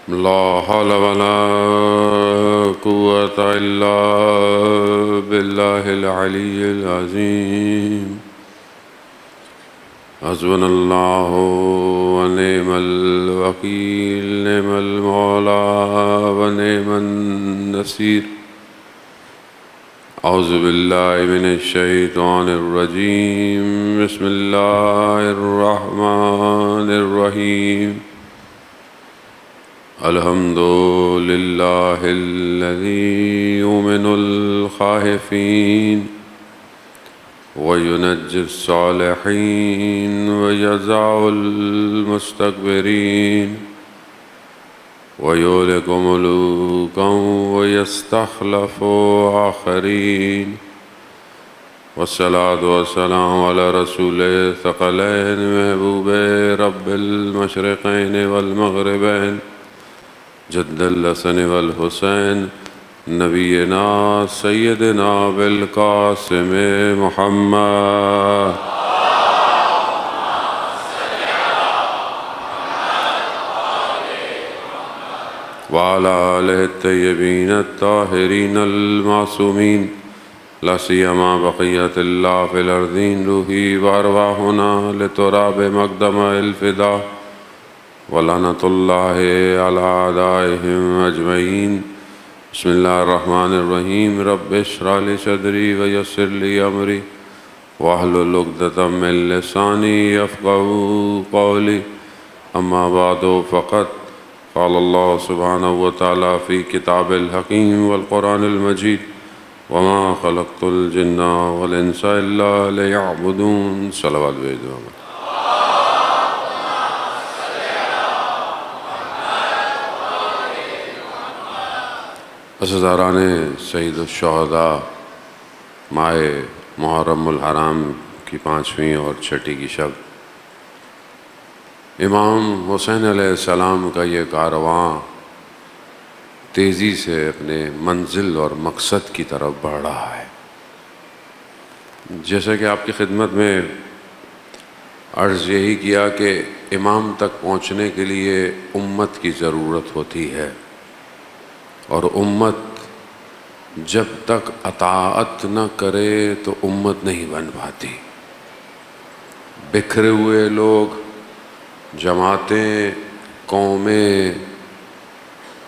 لا حول ولا قوة إلا بالله العلي العظيم. حسبنا الله ونعم الوكيل، نعم المولى ونعم النصير. أعوذ بالله من الشيطان الرجيم. بسم الله الرحمن الرحيم. الحمد لله الذي يؤمن الخائفين وينجي الصالحين ويجزع المستكبرين ويهلك ملوكا ويستخلف آخرين. والصلاة والسلام على رسول الثقلين محبوب رب المشرقين والمغربين جد الحسن والحسين نبينا سيدنا بالقاسم محمد وعلى آله الطيبين الطاهرين المعصومين، لا سيما بقية الله في الأرضين. روحي وأرواحنا لتراب مقدم الفداء ولعنة الله على أعدائهم أجمعين. بسم الله الرحمن الرحيم. رب اشرح لي صدري ويسر لي أمري واحلل عقدة من لساني يفقهوا قولي. أما بعد فقد قال الله سبحانه وتعالى في كتاب الحكيم والقرآن المجيد: وما خلقت الجن والإنس إلا ليعبدون. صلوات بيدهم. عزیزان سید الشہداء، ماہ محرم الحرام کی 5ویں اور 6ٹھی کی شب، امام حسین علیہ السلام کا یہ کارواں تیزی سے اپنے منزل اور مقصد کی طرف بڑھ رہا ہے. جیسے کہ آپ کی خدمت میں عرض یہی کیا کہ امام تک پہنچنے کے لیے امت کی ضرورت ہوتی ہے، اور امت جب تک اطاعت نہ کرے تو امت نہیں بن پاتی. بکھرے ہوئے لوگ، جماعتیں، قومیں،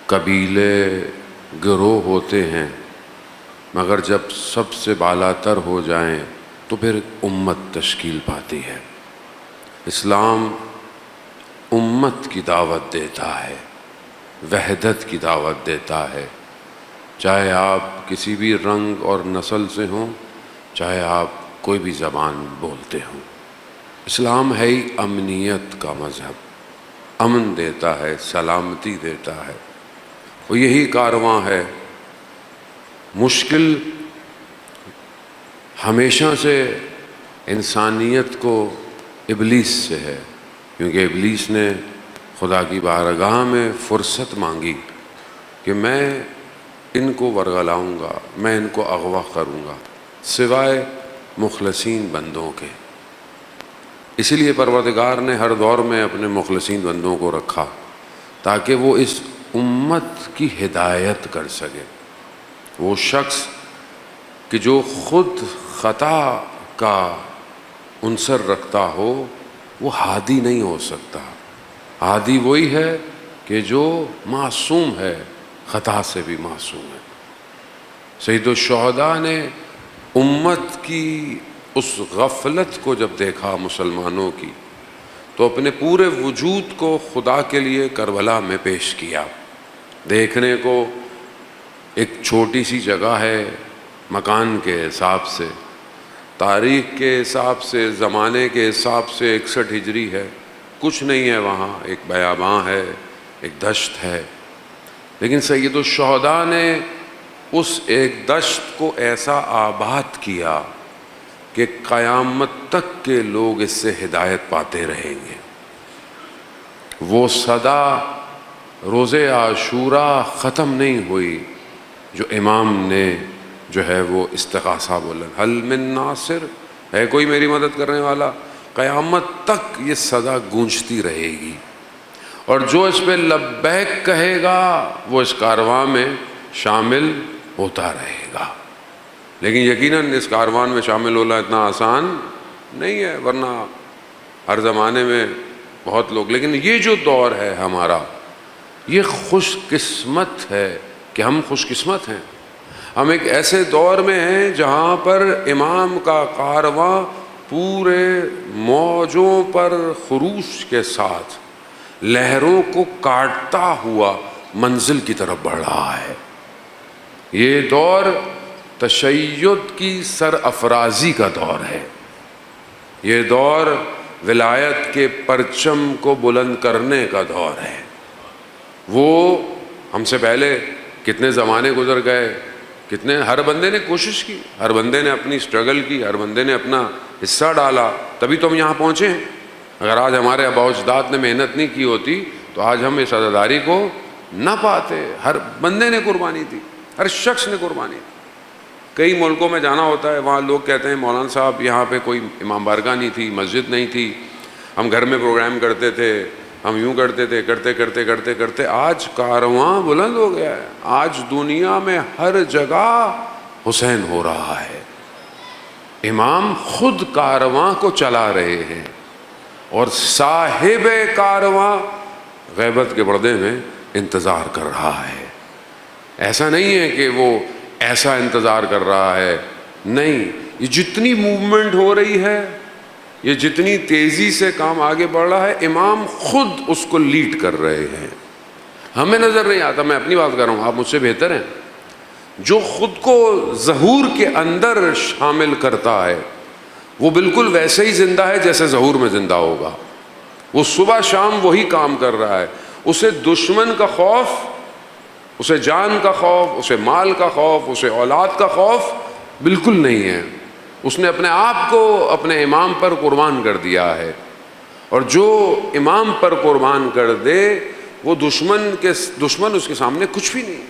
قبیلے، گروہ ہوتے ہیں، مگر جب سب سے بالا تر ہو جائیں تو پھر امت تشکیل پاتی ہے. اسلام امت کی دعوت دیتا ہے، وحدت کی دعوت دیتا ہے، چاہے آپ کسی بھی رنگ اور نسل سے ہوں، چاہے آپ کوئی بھی زبان بولتے ہوں. اسلام ہے ہی امنیت کا مذہب، امن دیتا ہے، سلامتی دیتا ہے. اور یہی کارواں ہے. مشکل ہمیشہ سے انسانیت کو ابلیس سے ہے، کیونکہ ابلیس نے خدا کی بارگاہ میں فرصت مانگی کہ میں ان کو ورگلاؤں گا، میں ان کو اغوا کروں گا، سوائے مخلصین بندوں کے. اسی لیے پروردگار نے ہر دور میں اپنے مخلصین بندوں کو رکھا تاکہ وہ اس امت کی ہدایت کر سکے. وہ شخص کہ جو خود خطا کا عنصر رکھتا ہو وہ ہادی نہیں ہو سکتا. ہادی وہی ہے کہ جو معصوم ہے، خطا سے بھی معصوم ہے. سید الشہداء نے امت کی اس غفلت کو جب دیکھا مسلمانوں کی، تو اپنے پورے وجود کو خدا کے لیے کربلا میں پیش کیا. دیکھنے کو ایک چھوٹی سی جگہ ہے، مکان کے حساب سے، تاریخ کے حساب سے، زمانے کے حساب سے 61 ہجری ہے، کچھ نہیں ہے وہاں، ایک بیاباں ہے، ایک دشت ہے. لیکن سید الشہداء نے اس ایک دشت کو ایسا آباد کیا کہ قیامت تک کے لوگ اس سے ہدایت پاتے رہیں گے. وہ صدا روز عاشوراء ختم نہیں ہوئی جو امام نے جو ہے وہ استغاثہ بولا، حل من ناصر، ہے کوئی میری مدد کرنے والا. قیامت تک یہ صدا گونجتی رہے گی. اور جو اس پہ لبیک کہے گا وہ اس کارواں میں شامل ہوتا رہے گا۔ لیکن یقیناً اس کاروان میں شامل ہونا اتنا آسان نہیں ہے، ورنہ ہر زمانے میں بہت لوگ، لیکن یہ جو دور ہے ہمارا، یہ خوش قسمت ہے کہ ہم خوش قسمت ہیں۔ ہم ایک ایسے دور میں ہیں جہاں پر امام کا کارواں پورے موجوں پر خروش کے ساتھ لہروں کو کاٹتا ہوا منزل کی طرف بڑھ رہا ہے۔ یہ دور تشیع کی سر افرازی کا دور ہے، یہ دور ولایت کے پرچم کو بلند کرنے کا دور ہے۔ وہ ہم سے پہلے کتنے زمانے گزر گئے، کتنے، ہر بندے نے کوشش کی، ہر بندے نے اپنی سٹرگل کی، ہر بندے نے اپنا حصہ ڈالا، تبھی تو ہم یہاں پہنچے ہیں۔ اگر آج ہمارے آباء و اجداد نے محنت نہیں کی ہوتی تو آج ہم اس عزاداری کو نہ پاتے۔ ہر بندے نے قربانی دی، ہر شخص نے قربانی دی۔ کئی ملکوں میں جانا ہوتا ہے، وہاں لوگ کہتے ہیں مولانا صاحب یہاں پہ کوئی امام بارگاہ نہیں تھی، مسجد نہیں تھی، ہم گھر میں پروگرام کرتے تھے، ہم یوں کرتے تھے، کرتے کرتے کرتے کرتے آج کارواں بلند ہو گیا ہے۔ آج دنیا میں ہر جگہ حسین ہو رہا ہے، امام خود کارواں کو چلا رہے ہیں، اور صاحب کارواں غیبت کے پردے میں انتظار کر رہا ہے۔ ایسا نہیں ہے کہ وہ ایسا انتظار کر رہا ہے، نہیں، یہ جتنی موومنٹ ہو رہی ہے، یہ جتنی تیزی سے کام آگے بڑھ رہا ہے، امام خود اس کو لیڈ کر رہے ہیں۔ ہمیں نظر نہیں آتا، میں اپنی بات کر رہا ہوں، آپ مجھ سے بہتر ہیں۔ جو خود کو ظہور کے اندر شامل کرتا ہے وہ بالکل ویسے ہی زندہ ہے جیسے ظہور میں زندہ ہوگا۔ وہ صبح شام وہی کام کر رہا ہے، اسے دشمن کا خوف، اسے جان کا خوف، اسے مال کا خوف، اسے اولاد کا خوف بالکل نہیں ہے۔ اس نے اپنے آپ کو اپنے امام پر قربان کر دیا ہے، اور جو امام پر قربان کر دے وہ دشمن اس کے سامنے کچھ بھی نہیں۔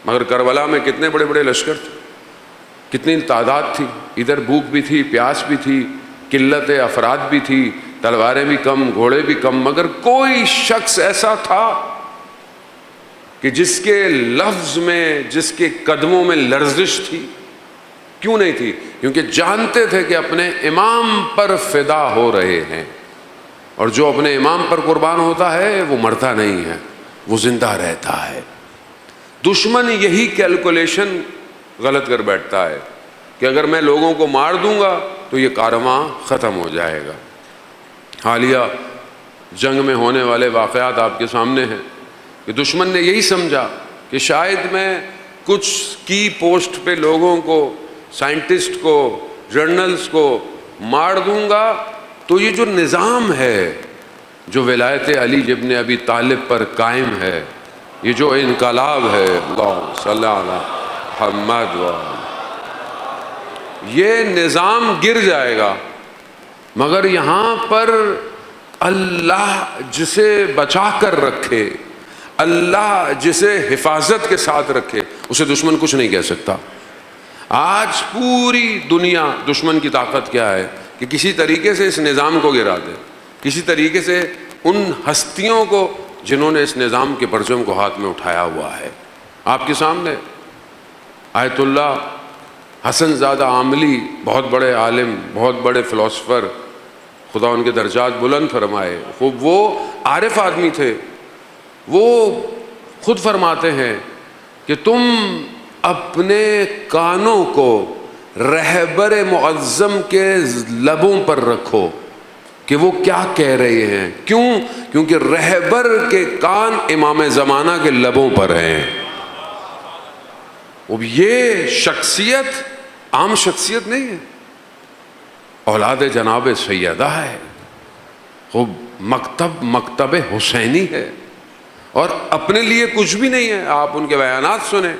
مگر کربلا میں کتنے بڑے بڑے لشکر تھے، کتنی تعداد تھی، ادھر بھوک بھی تھی، پیاس بھی تھی، قلت افراد بھی تھی، تلواریں بھی کم، گھوڑے بھی کم، مگر کوئی شخص ایسا تھا کہ جس کے لفظ میں، جس کے قدموں میں لرزش تھی۔ کیوں نہیں تھی؟ کیونکہ جانتے تھے کہ اپنے امام پر فدا ہو رہے ہیں، اور جو اپنے امام پر قربان ہوتا ہے وہ مرتا نہیں ہے، وہ زندہ رہتا ہے۔ دشمن یہی کیلکولیشن غلط کر بیٹھتا ہے کہ اگر میں لوگوں کو مار دوں گا تو یہ کارواں ختم ہو جائے گا۔ حالیہ جنگ میں ہونے والے واقعات آپ کے سامنے ہیں کہ دشمن نے یہی سمجھا کہ شاید میں کچھ کی پوسٹ پہ لوگوں کو، سائنٹسٹ کو، جرنلز کو مار دوں گا تو یہ جو نظام ہے جو ولایت علی ابن ابی طالب پر قائم ہے، یہ جو انقلاب ہے، اللہم صلی علی محمد یہ نظام گر جائے گا۔ مگر یہاں پر اللہ جسے بچا کر رکھے، اللہ جسے حفاظت کے ساتھ رکھے، اسے دشمن کچھ نہیں کہہ سکتا۔ آج پوری دنیا دشمن کی طاقت کیا ہے کہ کسی طریقے سے اس نظام کو گرا دے، کسی طریقے سے ان ہستیوں کو جنہوں نے اس نظام کے پرچم کو ہاتھ میں اٹھایا ہوا ہے۔ آپ کے سامنے آیت اللہ حسن زادہ عاملی، بہت بڑے عالم، بہت بڑے فلاسفر، خدا ان کے درجات بلند فرمائے، خوب وہ عارف آدمی تھے، وہ خود فرماتے ہیں کہ تم اپنے کانوں کو رہبر معظم کے لبوں پر رکھو کہ وہ کیا کہہ رہے ہیں۔ کیوں؟ کیونکہ رہبر کے کان امام زمانہ کے لبوں پر ہیں۔ اب یہ شخصیت عام شخصیت نہیں ہے، اولاد جناب سیدہ ہے، خوب مکتب حسینی ہے، اور اپنے لیے کچھ بھی نہیں ہے۔ آپ ان کے بیانات سنیں،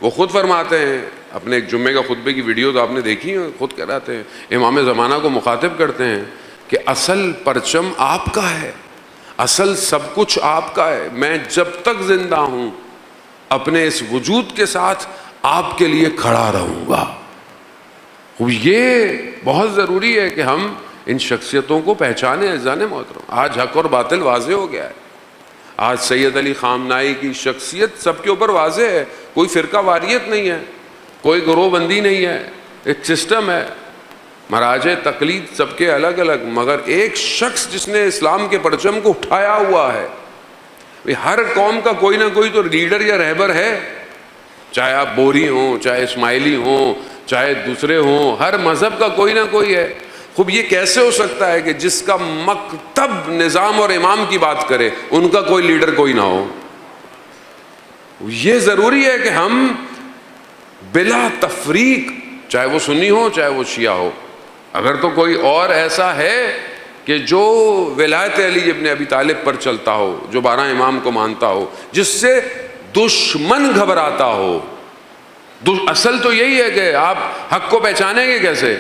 وہ خود فرماتے ہیں، اپنے ایک جمعے کا خطبے کی ویڈیو تو آپ نے دیکھی ہے، خود کہتے ہیں، امام زمانہ کو مخاطب کرتے ہیں کہ اصل پرچم آپ کا ہے، اصل سب کچھ آپ کا ہے، میں جب تک زندہ ہوں اپنے اس وجود کے ساتھ آپ کے لیے کھڑا رہوں گا۔ یہ بہت ضروری ہے کہ ہم ان شخصیتوں کو پہچانیں۔ عزیزان محترم، آج حق اور باطل واضح ہو گیا ہے۔ آج سید علی خامنائی کی شخصیت سب کے اوپر واضح ہے، کوئی فرقہ واریت نہیں ہے، کوئی گروہ بندی نہیں ہے، ایک سسٹم ہے، مراجع تقلید سب کے الگ الگ، مگر ایک شخص جس نے اسلام کے پرچم کو اٹھایا ہوا ہے۔ ہر قوم کا کوئی نہ کوئی تو لیڈر یا رہبر ہے، چاہے آپ بوری ہوں، چاہے اسماعیلی ہوں، چاہے دوسرے ہوں، ہر مذہب کا کوئی نہ کوئی ہے۔ خوب یہ کیسے ہو سکتا ہے کہ جس کا مکتب نظام اور امام کی بات کرے ان کا کوئی لیڈر کوئی نہ ہو؟ یہ ضروری ہے کہ ہم بلا تفریق، چاہے وہ سنی ہو چاہے وہ شیعہ ہو، اگر تو کوئی اور ایسا ہے کہ جو ولایت علی ابن ابی طالب پر چلتا ہو، جو 12 امام کو مانتا ہو، جس سے دشمن گھبراتا ہو۔ اصل تو یہی ہے کہ آپ حق کو پہچانیں گے کیسے؟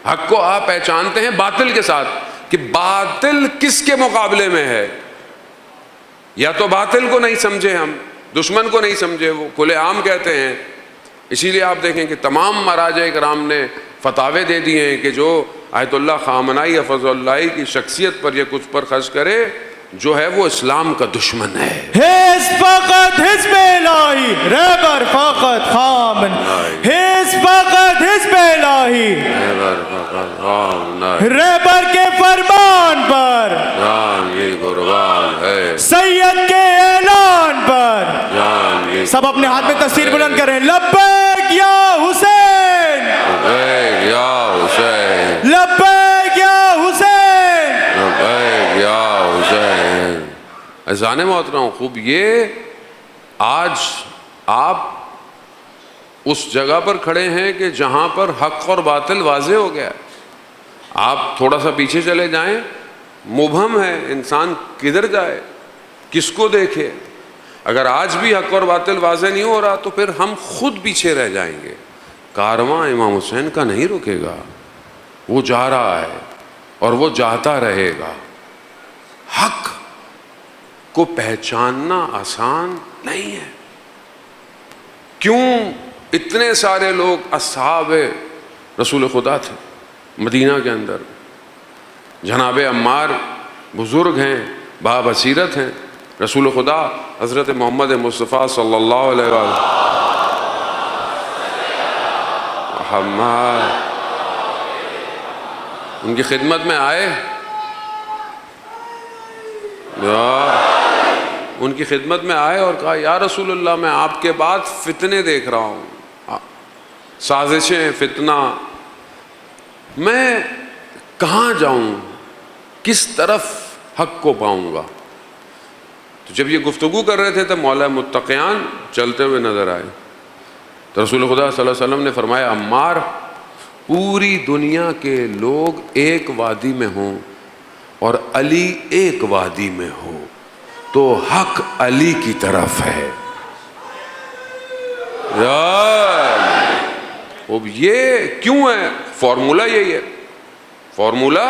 حق کو آپ پہچانتے ہیں باطل کے ساتھ، کہ باطل کس کے مقابلے میں ہے۔ یا تو باطل کو نہیں سمجھے، ہم دشمن کو نہیں سمجھے، وہ کھلے عام کہتے ہیں۔ اسی لیے آپ دیکھیں کہ تمام مراجع کرام نے فتاوے دے دیے ہیں کہ جو آیت اللہ خامنائی حفظ اللہ کی شخصیت پر یا کچھ پر خرچ کرے جو ہے وہ اسلام کا دشمن ہے۔ حزب فقط حزب الہی، رہبر فقط خامن، حزب فقط حزب الہی، رہبر کے فرمان پر جان یہ قربان ہے، سید کے اعلان پر سب اپنے ہاتھ میں تصویر بلند کریں۔ لبیک یا حسین، لبیک یا حسین، لبیک یا حسین، لبیک یا حسین۔ اذان محترم، خوب یہ آج آپ اس جگہ پر کھڑے ہیں کہ جہاں پر حق اور باطل واضح ہو گیا ہے۔ آپ تھوڑا سا پیچھے چلے جائیں، مبہم ہے، انسان کدھر جائے، کس کو دیکھے۔ اگر آج بھی حق اور باطل واضح نہیں ہو رہا تو پھر ہم خود پیچھے رہ جائیں گے۔ کارواں امام حسین کا نہیں رکے گا، وہ جا رہا ہے اور وہ جاتا رہے گا۔ حق کو پہچاننا آسان نہیں ہے۔ کیوں اتنے سارے لوگ اصحاب رسول خدا تھے مدینہ کے اندر؟ جناب عمار بزرگ ہیں، بابصیرت ہیں، رسول خدا حضرت محمد مصطفیٰ صلی اللہ علیہ وسلم ان کی خدمت میں آئے، ان کی خدمت میں آئے اور کہا یا رسول اللہ میں آپ کے بعد فتنے دیکھ رہا ہوں، سازشیں، فتنہ، میں کہاں جاؤں، کس طرف حق کو پاؤں گا؟ تو جب یہ گفتگو کر رہے تھے تو مولا متقیان چلتے ہوئے نظر آئے۔ تو رسول خدا صلی اللہ علیہ وسلم نے فرمایا عمار، پوری دنیا کے لوگ ایک وادی میں ہوں اور علی ایک وادی میں ہو تو حق علی کی طرف ہے۔ اب یہ کیوں ہے؟ فارمولہ یہی ہے۔ فارمولہ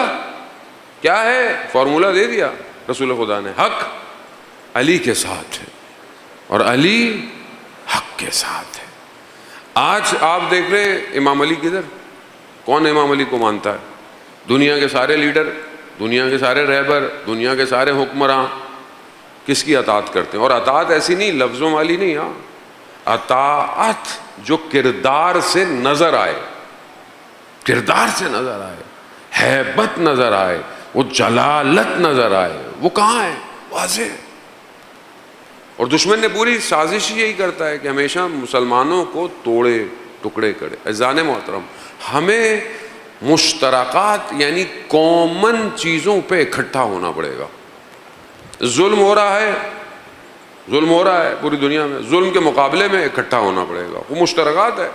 کیا ہے؟ فارمولہ دے دیا رسول خدا نے، حق علی کے ساتھ ہے اور علی حق کے ساتھ ہے۔ آج آپ دیکھ رہے ہیں امام علی کدھر؟ کون امام علی کو مانتا ہے؟ دنیا کے سارے لیڈر، دنیا کے سارے رہبر، دنیا کے سارے حکمراں کس کی اطاعت کرتے ہیں؟ اور اطاعت ایسی نہیں لفظوں والی نہیں، ہاں اطاعت جو کردار سے نظر آئے، کردار سے نظر آئے، ہیبت نظر آئے، وہ جلالت نظر آئے، وہ کہاں ہے؟ واضح۔ اور دشمن نے پوری سازش یہی کرتا ہے کہ ہمیشہ مسلمانوں کو توڑے، ٹکڑے کرے۔ اذان محترم، ہمیں مشترکات یعنی کامن چیزوں پہ اکٹھا ہونا پڑے گا۔ ظلم ہو رہا ہے، ظلم ہو رہا ہے پوری دنیا میں، ظلم کے مقابلے میں اکٹھا ہونا پڑے گا۔ وہ مشترکات ہے،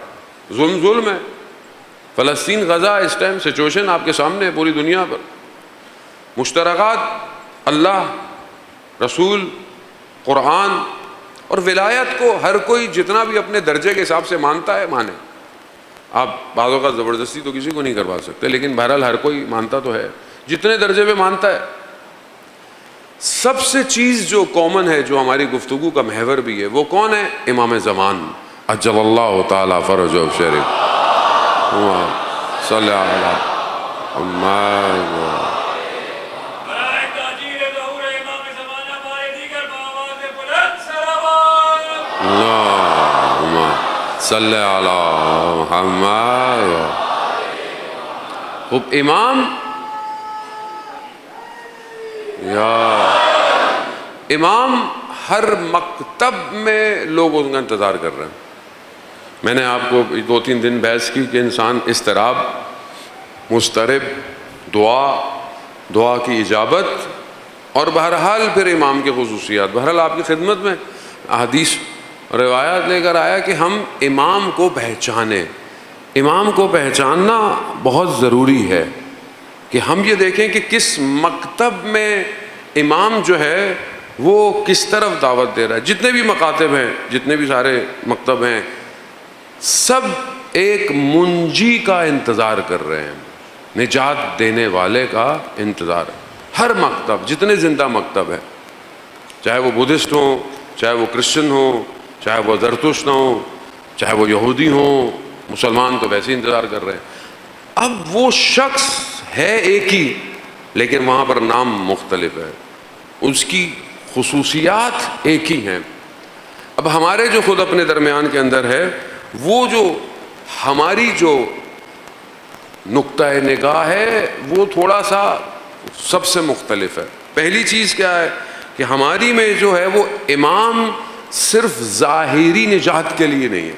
ظلم ہے۔ فلسطین، غزہ، اس ٹائم سچویشن آپ کے سامنے ہے پوری دنیا پر۔ مشترکات اللہ، رسول، قرآن اور ولایت کو ہر کوئی جتنا بھی اپنے درجے کے حساب سے مانتا ہے مانے۔ آپ بعض اوقات زبردستی تو کسی کو نہیں کروا سکتے، لیکن بہرحال ہر کوئی مانتا تو ہے جتنے درجے پہ مانتا ہے۔ سب سے چیز جو کامن ہے، جو ہماری گفتگو کا محور بھی ہے، وہ کون ہے؟ امام زمان عجل اللہ تعالی فرجہ شریف صلی اللہ علیہ۔ صلی علی محمد. خوب امام ہر مکتب میں لوگ ان کا انتظار کر رہے ہیں. میں نے آپ کو 2-3 دن بحث کی کہ انسان اضطراب، مضطرب، دعا کی اجابت اور بہرحال پھر امام کی خصوصیات. بہرحال آپ کی خدمت میں احادیث روایات لے کر آیا کہ ہم امام کو پہچانیں. امام کو پہچاننا بہت ضروری ہے کہ ہم یہ دیکھیں کہ کس مکتب میں امام جو ہے وہ کس طرف دعوت دے رہا ہے. جتنے بھی مکاتب ہیں، جتنے بھی سارے مکتب ہیں، سب ایک منجی کا انتظار کر رہے ہیں، نجات دینے والے کا انتظار. ہر مکتب، جتنے زندہ مکتب ہیں، چاہے وہ بدھسٹ ہوں، چاہے وہ کرسچن ہوں، چاہے وہ زرتشت ہوں، چاہے وہ یہودی ہوں، مسلمان تو ویسے ہی انتظار کر رہے ہیں. اب وہ شخص ہے ایک ہی لیکن وہاں پر نام مختلف ہے، اس کی خصوصیات ایک ہی ہیں. اب ہمارے جو خود اپنے درمیان کے اندر ہے، وہ جو ہماری جو نقطہ نگاہ ہے وہ تھوڑا سا سب سے مختلف ہے. پہلی چیز کیا ہے کہ ہماری میں جو ہے وہ امام صرف ظاہری نجات کے لیے نہیں ہے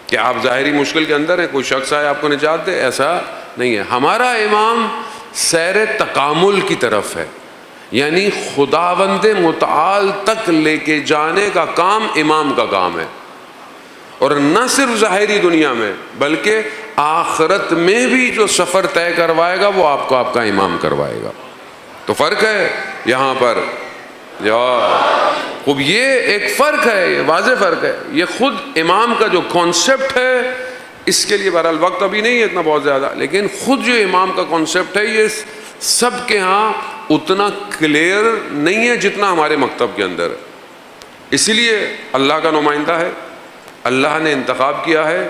کہ آپ ظاہری مشکل کے اندر ہیں، کوئی شخص آئے آپ کو نجات دے، ایسا نہیں ہے. ہمارا امام سیر تکامل کی طرف ہے، یعنی خداوند متعال تک لے کے جانے کا کام امام کا کام ہے. اور نہ صرف ظاہری دنیا میں بلکہ آخرت میں بھی جو سفر طے کروائے گا وہ آپ کا امام کروائے گا. تو فرق ہے یہاں پر. خوب یہ ایک فرق ہے، یہ واضح فرق ہے. یہ خود امام کا جو کانسیپٹ ہے، اس کے لیے بہرحال وقت ابھی نہیں ہے اتنا بہت زیادہ، لیکن خود جو امام کا کانسیپٹ ہے یہ سب کے ہاں اتنا کلیئر نہیں ہے جتنا ہمارے مکتب کے اندر ہے. اسی لیے اللہ کا نمائندہ ہے، اللہ نے انتخاب کیا ہے،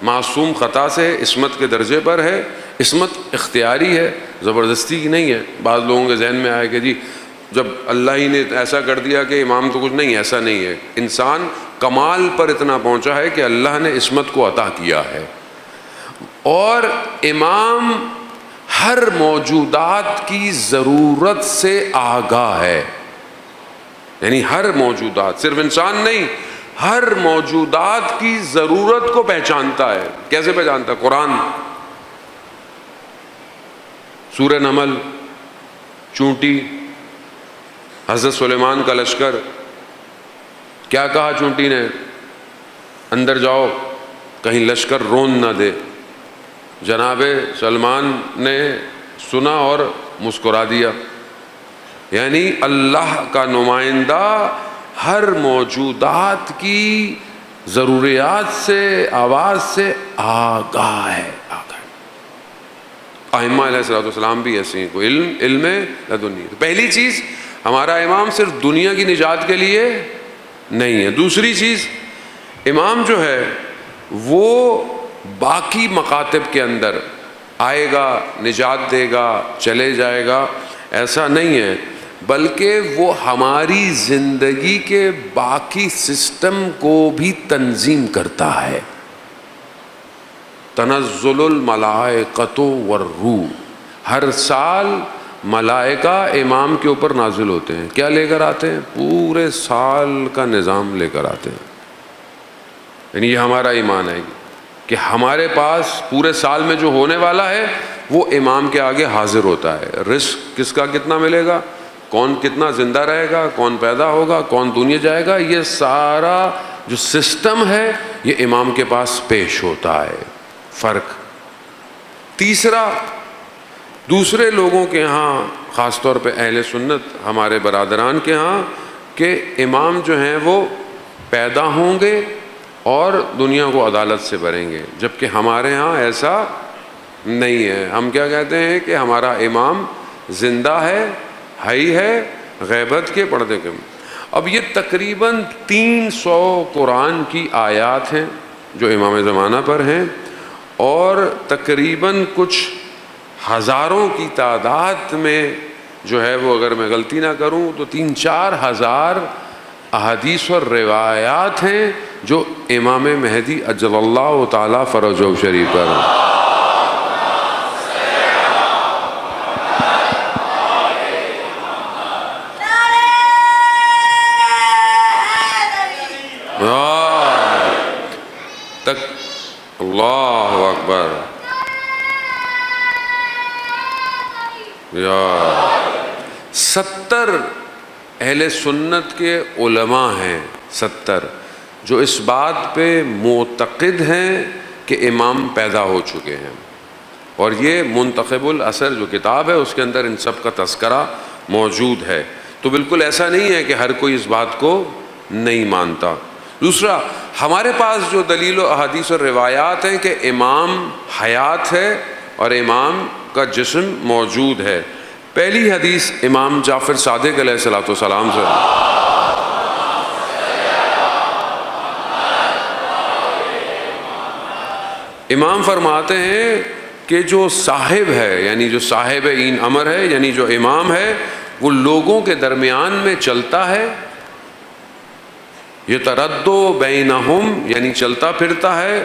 معصوم خطا سے عصمت کے درجے پر ہے. عصمت اختیاری ہے، زبردستی کی نہیں ہے. بعض لوگوں کے ذہن میں آئے کہ جی جب اللہ ہی نے ایسا کر دیا کہ امام تو کچھ نہیں، ایسا نہیں ہے. انسان کمال پر اتنا پہنچا ہے کہ اللہ نے عصمت کو عطا کیا ہے. اور امام ہر موجودات کی ضرورت سے آگاہ ہے، یعنی ہر موجودات، صرف انسان نہیں، ہر موجودات کی ضرورت کو پہچانتا ہے. کیسے پہچانتا ہے؟ قرآن، سورہ نمل، چونٹی، حضرت سلیمان کا لشکر. کیا کہا چونٹی نے؟ اندر جاؤ کہیں لشکر رون نہ دے. جناب سلمان نے سنا اور مسکرا دیا. یعنی اللہ کا نمائندہ ہر موجودات کی ضروریات سے، آواز سے آگاہ ہے. ائمہ علیہ السلام بھی ایسے ہیں، کوئی علم لدنی. پہلی چیز، ہمارا امام صرف دنیا کی نجات کے لیے نہیں ہے. دوسری چیز، امام جو ہے وہ باقی مکاتب کے اندر آئے گا، نجات دے گا، چلے جائے گا، ایسا نہیں ہے، بلکہ وہ ہماری زندگی کے باقی سسٹم کو بھی تنظیم کرتا ہے. تنزل الملائکۃ والروح، ہر سال ملائکہ امام کے اوپر نازل ہوتے ہیں. کیا لے کر آتے ہیں؟ پورے سال کا نظام لے کر آتے ہیں. یعنی یہ ہمارا ایمان ہے کہ ہمارے پاس پورے سال میں جو ہونے والا ہے وہ امام کے آگے حاضر ہوتا ہے. رزق کس کا کتنا ملے گا، کون کتنا زندہ رہے گا، کون پیدا ہوگا، کون دنیا جائے گا، یہ سارا جو سسٹم ہے یہ امام کے پاس پیش ہوتا ہے. فرق. تیسرا، دوسرے لوگوں کے ہاں، خاص طور پہ اہل سنت ہمارے برادران کے ہاں، کہ امام جو ہیں وہ پیدا ہوں گے اور دنیا کو عدالت سے بھریں گے، جبکہ ہمارے ہاں ایسا نہیں ہے. ہم کیا کہتے ہیں کہ ہمارا امام زندہ ہے، حی ہے، غیبت کے پردے کے. اب یہ تقریباً 300 قرآن کی آیات ہیں جو امام زمانہ پر ہیں، اور تقریباً کچھ ہزاروں کی تعداد میں جو ہے وہ، اگر میں غلطی نہ کروں تو 3-4 ہزار احادیث اور روایات ہیں جو امام مہدی اجل اللہ تعالی فرجہ شریف پر تک اللہ اکبر یا 70 اہل سنت کے علماء ہیں 70 جو اس بات پہ معتقد ہیں کہ امام پیدا ہو چکے ہیں، اور یہ منتخب الاثر جو کتاب ہے اس کے اندر ان سب کا تذکرہ موجود ہے۔ تو بالکل ایسا نہیں ہے کہ ہر کوئی اس بات کو نہیں مانتا۔ دوسرا، ہمارے پاس جو دلیل و احادیث اور روایات ہیں کہ امام حیات ہے اور امام کا جسم موجود ہے۔ پہلی حدیث امام جعفر صادق علیہ الصلوۃ والسلام سے، امام فرماتے ہیں کہ جو صاحب ہے، یعنی جو صاحب این امر ہے، یعنی جو امام ہے، وہ لوگوں کے درمیان میں چلتا ہے، یتردد بینہم یعنی چلتا پھرتا ہے،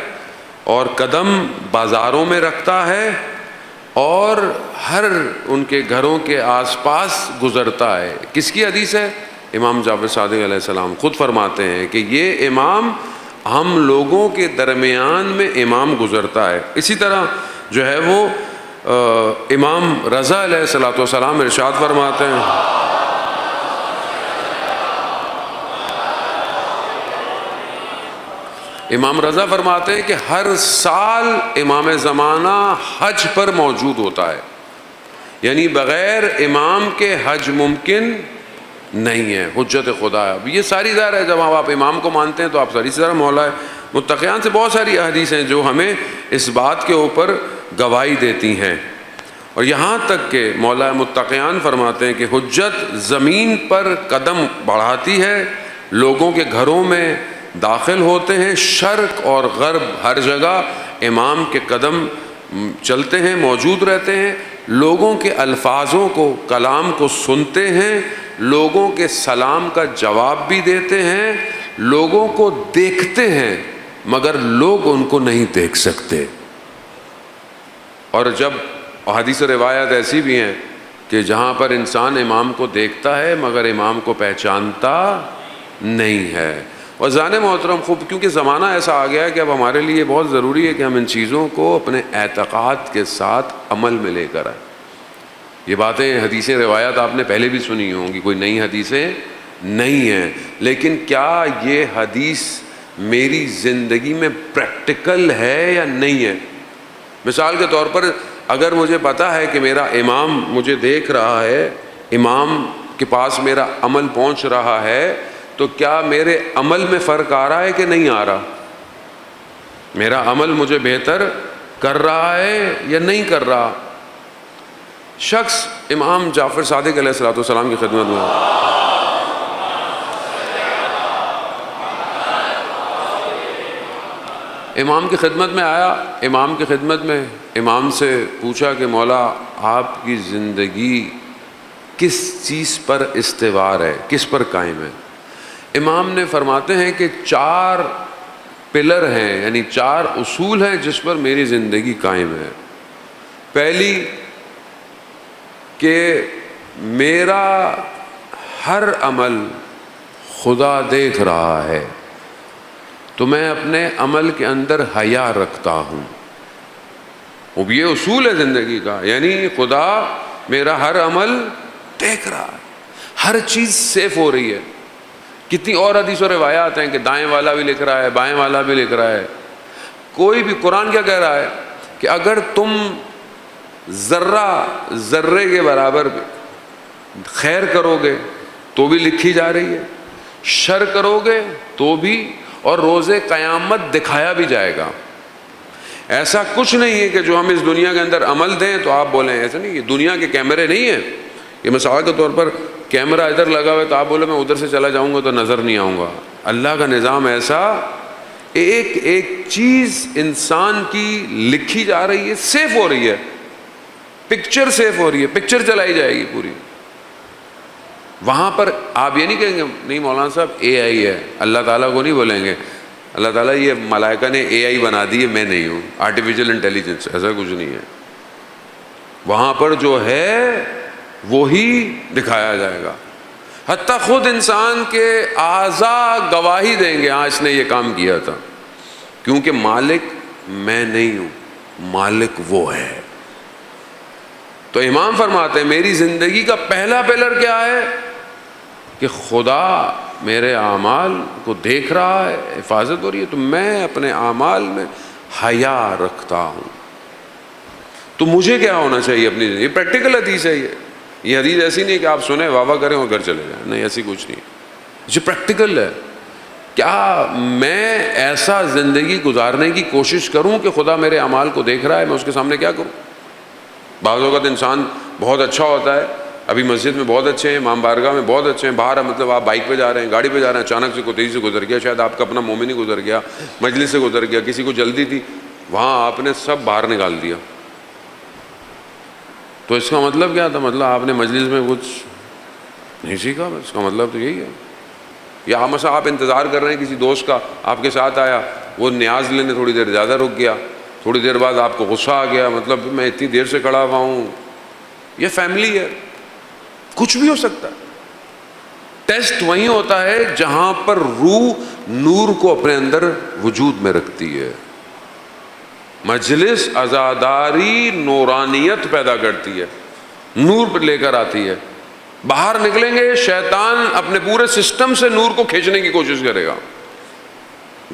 اور قدم بازاروں میں رکھتا ہے، اور ہر ان کے گھروں کے آس پاس گزرتا ہے۔ کس کی حدیث ہے؟ امام جعفر صادق علیہ السلام خود فرماتے ہیں کہ یہ امام ہم لوگوں کے درمیان میں امام گزرتا ہے۔ اسی طرح جو ہے وہ امام رضا علیہ الصلوۃ والسلام ارشاد فرماتے ہیں، امام رضا فرماتے ہیں کہ ہر سال امام زمانہ حج پر موجود ہوتا ہے، یعنی بغیر امام کے حج ممکن نہیں ہے، حجت خدا ہے۔ اب یہ ساری ظاہر ہے جب آپ امام کو مانتے ہیں تو آپ ساری طرح مولا متقیان سے بہت ساری احادیث ہیں جو ہمیں اس بات کے اوپر گواہی دیتی ہیں، اور یہاں تک کہ مولا متقیان فرماتے ہیں کہ حجت زمین پر قدم بڑھاتی ہے، لوگوں کے گھروں میں داخل ہوتے ہیں، شرق اور غرب ہر جگہ امام کے قدم چلتے ہیں، موجود رہتے ہیں، لوگوں کے الفاظوں کو، کلام کو سنتے ہیں، لوگوں کے سلام کا جواب بھی دیتے ہیں، لوگوں کو دیکھتے ہیں مگر لوگ ان کو نہیں دیکھ سکتے۔ اور جب حدیث و روایات ایسی بھی ہیں کہ جہاں پر انسان امام کو دیکھتا ہے مگر امام کو پہچانتا نہیں ہے۔ اور ذہن محترم خوب، کیونکہ زمانہ ایسا آ گیا ہے کہ اب ہمارے لیے بہت ضروری ہے کہ ہم ان چیزوں کو اپنے اعتقاد کے ساتھ عمل میں لے کر آئیں۔ یہ باتیں حدیثیں روایات آپ نے پہلے بھی سنی ہوں گی، کوئی نئی حدیثیں نہیں ہیں، لیکن کیا یہ حدیث میری زندگی میں پریکٹیکل ہے یا نہیں ہے؟ مثال کے طور پر اگر مجھے پتا ہے کہ میرا امام مجھے دیکھ رہا ہے، امام کے پاس میرا عمل پہنچ رہا ہے، تو کیا میرے عمل میں فرق آ رہا ہے کہ نہیں آ رہا؟ میرا عمل مجھے بہتر کر رہا ہے یا نہیں کر رہا؟ شخص امام جعفر صادق علیہ الصلوۃ والسلام کی خدمت میں، امام کی خدمت میں آیا، امام کی خدمت میں امام سے پوچھا کہ مولا آپ کی زندگی کس چیز پر استوار ہے، کس پر قائم ہے؟ امام نے فرماتے ہیں کہ 4 پلر ہیں، یعنی 4 اصول ہیں جس پر میری زندگی قائم ہے۔ پہلی کہ میرا ہر عمل خدا دیکھ رہا ہے، تو میں اپنے عمل کے اندر حیا رکھتا ہوں۔ اب یہ اصول ہے زندگی کا، یعنی خدا میرا ہر عمل دیکھ رہا ہے، ہر چیز سیف ہو رہی ہے۔ کتنی اور حدیث و روایات ہیں کہ دائیں والا بھی لکھ رہا ہے، بائیں والا بھی لکھ رہا ہے۔ کوئی بھی، قرآن کیا کہہ رہا ہے کہ اگر تم ذرے کے برابر خیر کرو گے تو بھی لکھی جا رہی ہے، شر کرو گے تو بھی، اور روز قیامت دکھایا بھی جائے گا۔ ایسا کچھ نہیں ہے کہ جو ہم اس دنیا کے اندر عمل دیں تو آپ بولیں، ایسا نہیں، یہ دنیا کے کیمرے نہیں ہیں کہ مثال کے طور پر کیمرہ ادھر لگا ہوا ہے تو آپ بولے میں ادھر سے چلا جاؤں گا تو نظر نہیں آؤں گا۔ اللہ کا نظام ایسا، ایک ایک چیز انسان کی لکھی جا رہی ہے، سیف ہو رہی ہے، پکچر سیف ہو رہی ہے، پکچر چلائی جائے گی پوری۔ وہاں پر آپ یہ نہیں کہیں گے نہیں مولانا صاحب اے آئی ہے، اللہ تعالیٰ کو نہیں بولیں گے اللہ تعالیٰ یہ ملائکہ نے اے آئی بنا دی ہے، میں نہیں ہوں، آرٹیفیشیل انٹیلیجنس، ایسا کچھ نہیں ہے. وہاں پر جو ہے وہی دکھایا جائے گا. حتیٰ خود انسان کے اعضاء گواہی دیں گے ہاں اس نے یہ کام کیا تھا، کیونکہ مالک میں نہیں ہوں، مالک وہ ہے. تو امام فرماتے ہیں میری زندگی کا پہلا پلر کیا ہے کہ خدا میرے اعمال کو دیکھ رہا ہے، حفاظت ہو رہی ہے، تو میں اپنے اعمال میں حیا رکھتا ہوں. تو مجھے کیا ہونا چاہیے اپنی زندگی؟ یہ پریکٹیکل حدیث ہے. یہ حدیث ایسی نہیں کہ آپ سنیں واہ واہ کریں اور گھر چلے جائیں، نہیں ایسی کچھ نہیں. یہ پریکٹیکل ہے. کیا میں ایسا زندگی گزارنے کی کوشش کروں کہ خدا میرے اعمال کو دیکھ رہا ہے، میں اس کے سامنے کیا کروں؟ بعض اوقات انسان بہت اچھا ہوتا ہے، ابھی مسجد میں بہت اچھے ہیں، امام بارگاہ میں بہت اچھے ہیں، باہر مطلب آپ بائک پہ جا رہے ہیں، گاڑی پہ جا رہے ہیں، اچانک سے کوئی تیزی سے گزر گیا، شاید آپ کا اپنا مومن ہی گزر گیا، مجلس سے گزر گیا، کسی کو جلدی تھی، وہاں آپ نے سب باہر نکال دیا. تو اس کا مطلب کیا تھا؟ مطلب آپ نے مجلس میں کچھ نہیں سیکھا. اس کا مطلب تو یہی ہے. یا مثلا آپ انتظار کر رہے ہیں کسی دوست کا، آپ کے ساتھ آیا، وہ نیاز لینے تھوڑی دیر زیادہ رک گیا، تھوڑی دیر بعد آپ کو غصہ آ گیا، مطلب میں اتنی دیر سے کھڑا ہوا ہوں. یہ فیملی ہے، کچھ بھی ہو سکتا ہے. ٹیسٹ وہیں ہوتا ہے جہاں پر روح نور کو اپنے اندر وجود میں رکھتی ہے. مجلس عزاداری نورانیت پیدا کرتی ہے، نور پر لے کر آتی ہے. باہر نکلیں گے شیطان اپنے پورے سسٹم سے نور کو کھینچنے کی کوشش کرے گا.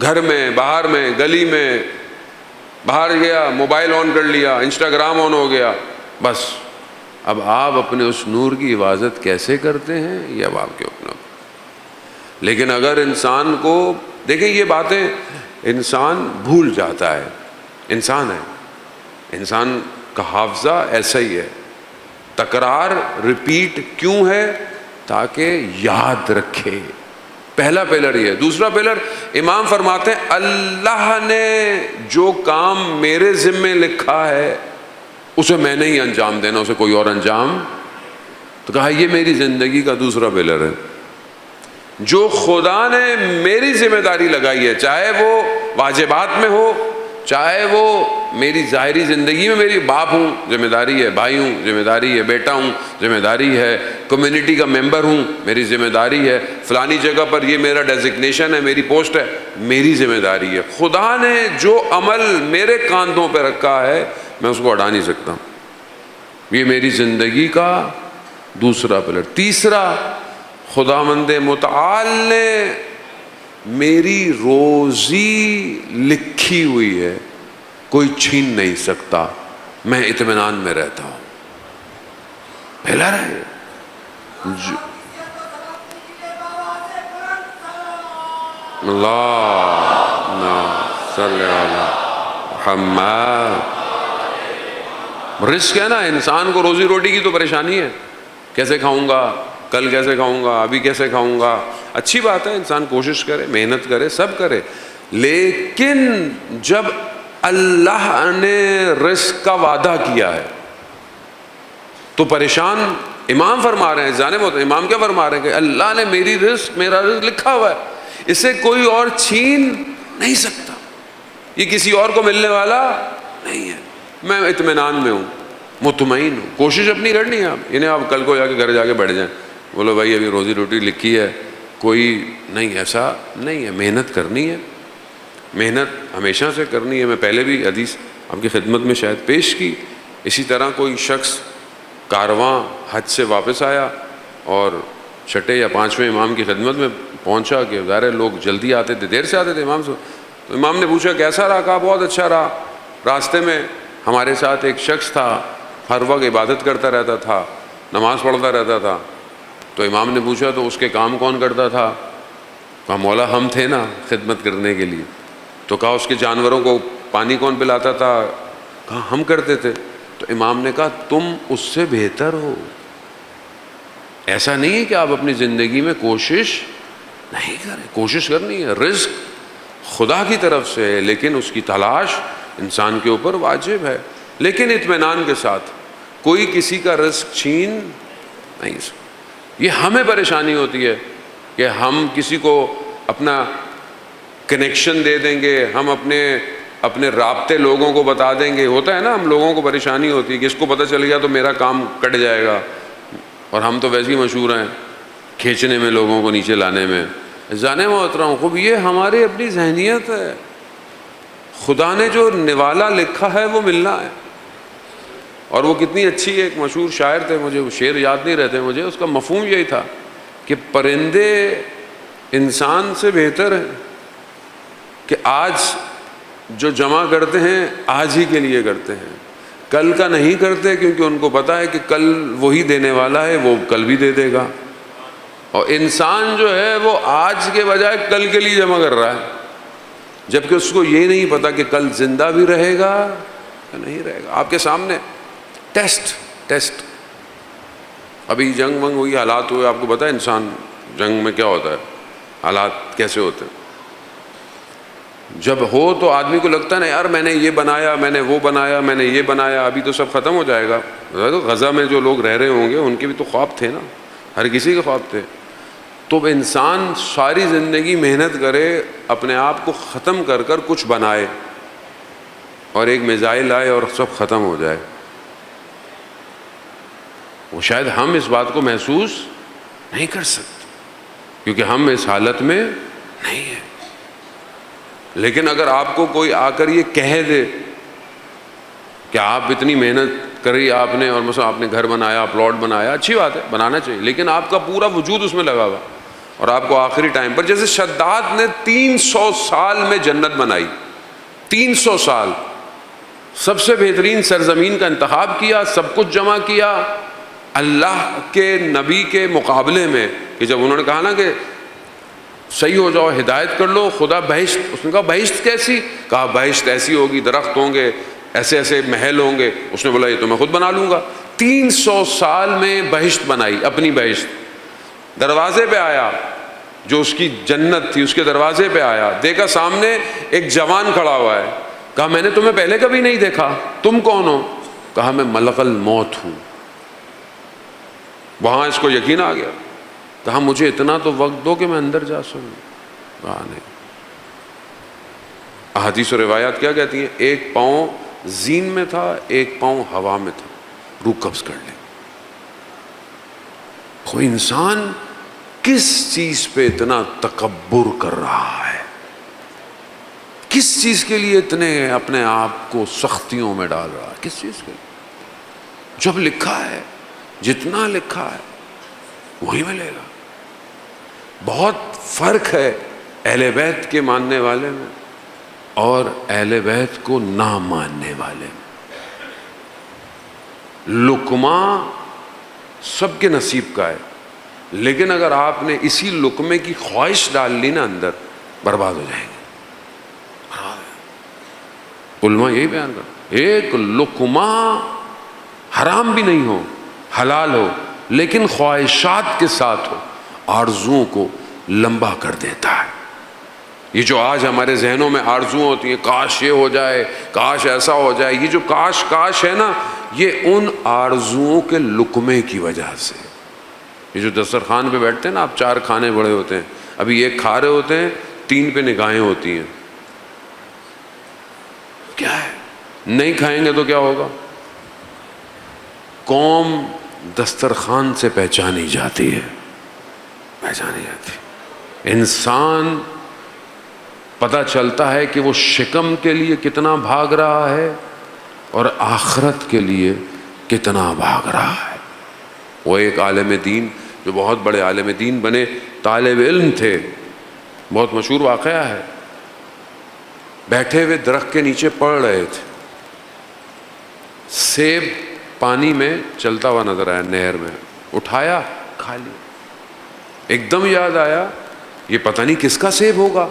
گھر میں، باہر میں، گلی میں، باہر گیا موبائل آن کر لیا، انسٹاگرام آن ہو گیا، بس. اب آپ اپنے اس نور کی حفاظت کیسے کرتے ہیں یہ اب آپ کے اوپر. لیکن اگر انسان کو دیکھیں یہ باتیں انسان بھول جاتا ہے. انسان ہے، انسان کا حافظہ ایسا ہی ہے. تکرار ریپیٹ کیوں ہے؟ تاکہ یاد رکھے. پہلا پلر یہ ہے. دوسرا پلر امام فرماتے ہیں اللہ نے جو کام میرے ذمے لکھا ہے اسے میں نے ہی انجام دینا، اسے کوئی اور انجام. تو کہا یہ میری زندگی کا دوسرا پلر ہے. جو خدا نے میری ذمہ داری لگائی ہے، چاہے وہ واجبات میں ہو، چاہے وہ میری ظاہری زندگی میں، میری باپ ہوں ذمہ داری ہے، بھائی ہوں ذمہ داری ہے، بیٹا ہوں ذمہ داری ہے، کمیونٹی کا ممبر ہوں میری ذمہ داری ہے، فلانی جگہ پر یہ میرا ڈیزگنیشن ہے، میری پوسٹ ہے، میری ذمہ داری ہے. خدا نے جو عمل میرے کاندھوں پہ رکھا ہے میں اس کو ہٹا نہیں سکتا. یہ میری زندگی کا دوسرا پلر. تیسرا، خداوند متعال نے میری روزی لکھی ہوئی ہے، کوئی چھین نہیں سکتا، میں اطمینان میں رہتا ہوں. پہلا ہے اللہ صلی اللہ محمد. رزق ہے نا، انسان کو روزی روٹی کی تو پریشانی ہے، کیسے کھاؤں گا، کل کیسے کھاؤں گا، ابھی کیسے کھاؤں گا. اچھی بات ہے انسان کوشش کرے، محنت کرے، سب کرے، لیکن جب اللہ نے رزق کا وعدہ کیا ہے تو پریشان. امام فرما رہے ہیں، جانب ہوتا ہے امام کیا فرما رہے ہیں کہ اللہ نے میرا رزق لکھا ہوا ہے، اسے کوئی اور چھین نہیں سکتا، یہ کسی اور کو ملنے والا نہیں ہے. میں اطمینان میں ہوں، مطمئن ہوں. کوشش اپنی کرنی ہے. آپ انہیں آپ کل کو جا کے گھر جا کے بیٹھ جائیں، بولو بھائی ابھی روزی روٹی لکھی ہے، کوئی نہیں، ایسا نہیں ہے. محنت کرنی ہے، محنت ہمیشہ سے کرنی ہے. میں پہلے بھی حدیث آپ کی خدمت میں شاید پیش کی. اسی طرح کوئی شخص کارواں حج سے واپس آیا اور چھٹے یا پانچویں امام کی خدمت میں پہنچا کہ ظاہر ہے لوگ جلدی آتے تھے، دیر سے آتے تھے امام سے. تو امام نے پوچھا کیسا رہا؟ کہا بہت اچھا رہا. راستے میں ہمارے ساتھ ایک شخص تھا، ہر وقت عبادت کرتا رہتا تھا، نماز پڑھتا رہتا تھا. تو امام نے پوچھا تو اس کے کام کون کرتا تھا؟ کہا مولا ہم تھے نا خدمت کرنے کے لیے. تو کہا اس کے جانوروں کو پانی کون پلاتا تھا؟ کہا ہم کرتے تھے. تو امام نے کہا تم اس سے بہتر ہو. ایسا نہیں ہے کہ آپ اپنی زندگی میں کوشش نہیں کریں، کوشش کرنی ہے. رزق خدا کی طرف سے ہے لیکن اس کی تلاش انسان کے اوپر واجب ہے، لیکن اطمینان کے ساتھ. کوئی کسی کا رزق چھین نہیں سکتا. یہ ہمیں پریشانی ہوتی ہے کہ ہم کسی کو اپنا کنیکشن دے دیں گے, ہم اپنے رابطے لوگوں کو بتا دیں گے. ہوتا ہے نا, ہم لوگوں کو پریشانی ہوتی ہے کہ اس کو پتہ چل گیا تو میرا کام کٹ جائے گا, اور ہم تو ویسے ہی مشہور ہیں کھینچنے میں, لوگوں کو نیچے لانے میں. جانے محترم خوب, یہ ہماری اپنی ذہنیت ہے. خدا نے جو نوالا لکھا ہے وہ ملنا ہے. اور وہ کتنی اچھی ایک مشہور شاعر تھے, مجھے وہ شعر یاد نہیں رہتے مجھے, اس کا مفہوم یہی تھا کہ پرندے انسان سے بہتر ہیں, کہ آج جو جمع کرتے ہیں آج ہی کے لیے کرتے ہیں, کل کا نہیں کرتے, کیونکہ ان کو پتہ ہے کہ کل وہی دینے والا ہے, وہ کل بھی دے دے گا. اور انسان جو ہے وہ آج کے بجائے کل کے لیے جمع کر رہا ہے, جبکہ اس کو یہ نہیں پتا کہ کل زندہ بھی رہے گا یا نہیں رہے گا. آپ کے سامنے ٹیسٹ ابھی جنگ ونگ ہوئی, حالات ہوئے, آپ کو پتا ہے انسان جنگ میں کیا ہوتا ہے, حالات کیسے ہوتے ہیں. جب ہو تو آدمی کو لگتا ہے نا یار میں نے یہ بنایا, میں نے وہ بنایا, میں نے یہ بنایا, ابھی تو سب ختم ہو جائے گا. غزہ میں جو لوگ رہ رہے ہوں گے ان کے بھی تو خواب تھے نا, ہر کسی کے خواب تھے. تو انسان ساری زندگی محنت کرے, اپنے آپ کو ختم کر کر کچھ بنائے, اور ایک میزائل آئے اور سب ختم ہو جائے. وہ شاید ہم اس بات کو محسوس نہیں کر سکتے کیونکہ ہم اس حالت میں نہیں ہیں. لیکن اگر آپ کو کوئی آ کر یہ کہہ دے کہ آپ اتنی محنت کری آپ نے, اور مثلا آپ نے گھر بنایا, پلاٹ بنایا, اچھی بات ہے, بنانا چاہیے, لیکن آپ کا پورا وجود اس میں لگا ہوا, اور آپ کو آخری ٹائم پر, جیسے شداد نے 300 سال میں جنت بنائی, 300 سال, سب سے بہترین سرزمین کا انتخاب کیا, سب کچھ جمع کیا اللہ کے نبی کے مقابلے میں, کہ جب انہوں نے کہا نا کہ صحیح ہو جاؤ, ہدایت کر لو, خدا بہشت, اس نے کہا بہشت کیسی, کہا بہشت ایسی ہوگی, درخت ہوں گے, ایسے ایسے محل ہوں گے. اس نے بولا یہ تو میں خود بنا لوں گا. 300 سال میں بہشت بنائی, اپنی بہشت. دروازے پہ آیا, جو اس کی جنت تھی اس کے دروازے پہ آیا, دیکھا سامنے ایک جوان کھڑا ہوا ہے. کہا میں نے تمہیں پہلے کبھی نہیں دیکھا, تم کون ہو؟ کہا میں ملک الموت ہوں. وہاں اس کو یقین آ گیا. کہا مجھے اتنا تو وقت دو کہ میں اندر جا سکوں. کہا نہیں. احادیث و روایات کیا کہتی ہیں, ایک پاؤں زین میں تھا, ایک پاؤں ہوا میں تھا, روح قبض کر لے. کوئی انسان کس چیز پہ اتنا تکبر کر رہا ہے, کس چیز کے لیے اتنے اپنے آپ کو سختیوں میں ڈال رہا ہے, کس چیز کے لیے؟ جب لکھا ہے, جتنا لکھا ہے وہی ملے گا. بہت فرق ہے اہل بیت کے ماننے والے میں اور اہل بیت کو نہ ماننے والے میں. لقمہ سب کے نصیب کا ہے, لیکن اگر آپ نے اسی لقمے کی خواہش ڈال لی نا اندر, برباد ہو جائیں گے. علماء یہی بیان کرتے, ایک لقمہ حرام بھی نہیں ہو, حلال ہو, لیکن خواہشات کے ساتھ ہو, آرزوؤں کو لمبا کر دیتا ہے. یہ جو آج ہمارے ذہنوں میں آرزویں ہوتی ہیں, کاش یہ ہو جائے, کاش ایسا ہو جائے, یہ جو کاش کاش ہے نا, یہ ان آرزوؤں کے لقمے کی وجہ سے. یہ جو دسترخوان پہ بیٹھتے ہیں نا آپ, 4 کھانے بڑے ہوتے ہیں, ابھی ایک کھا رہے ہوتے ہیں, 3 پہ نگاہیں ہوتی ہیں. کیا ہے, نہیں کھائیں گے تو کیا ہوگا؟ قوم دسترخوان سے پہچانی جاتی ہے, پہچانی جاتی. انسان پتہ چلتا ہے کہ وہ شکم کے لیے کتنا بھاگ رہا ہے اور آخرت کے لیے کتنا بھاگ رہا ہے. وہ ایک عالم دین جو بہت بڑے عالم دین بنے, طالب علم تھے, بہت مشہور واقعہ ہے. بیٹھے ہوئے درخت کے نیچے پڑھ رہے تھے, سیب پانی میں چلتا ہوا نظر آیا, نہر میں, اٹھایا کھا لیا. ایک دم یاد آیا یہ پتہ نہیں کس کا سیب ہوگا.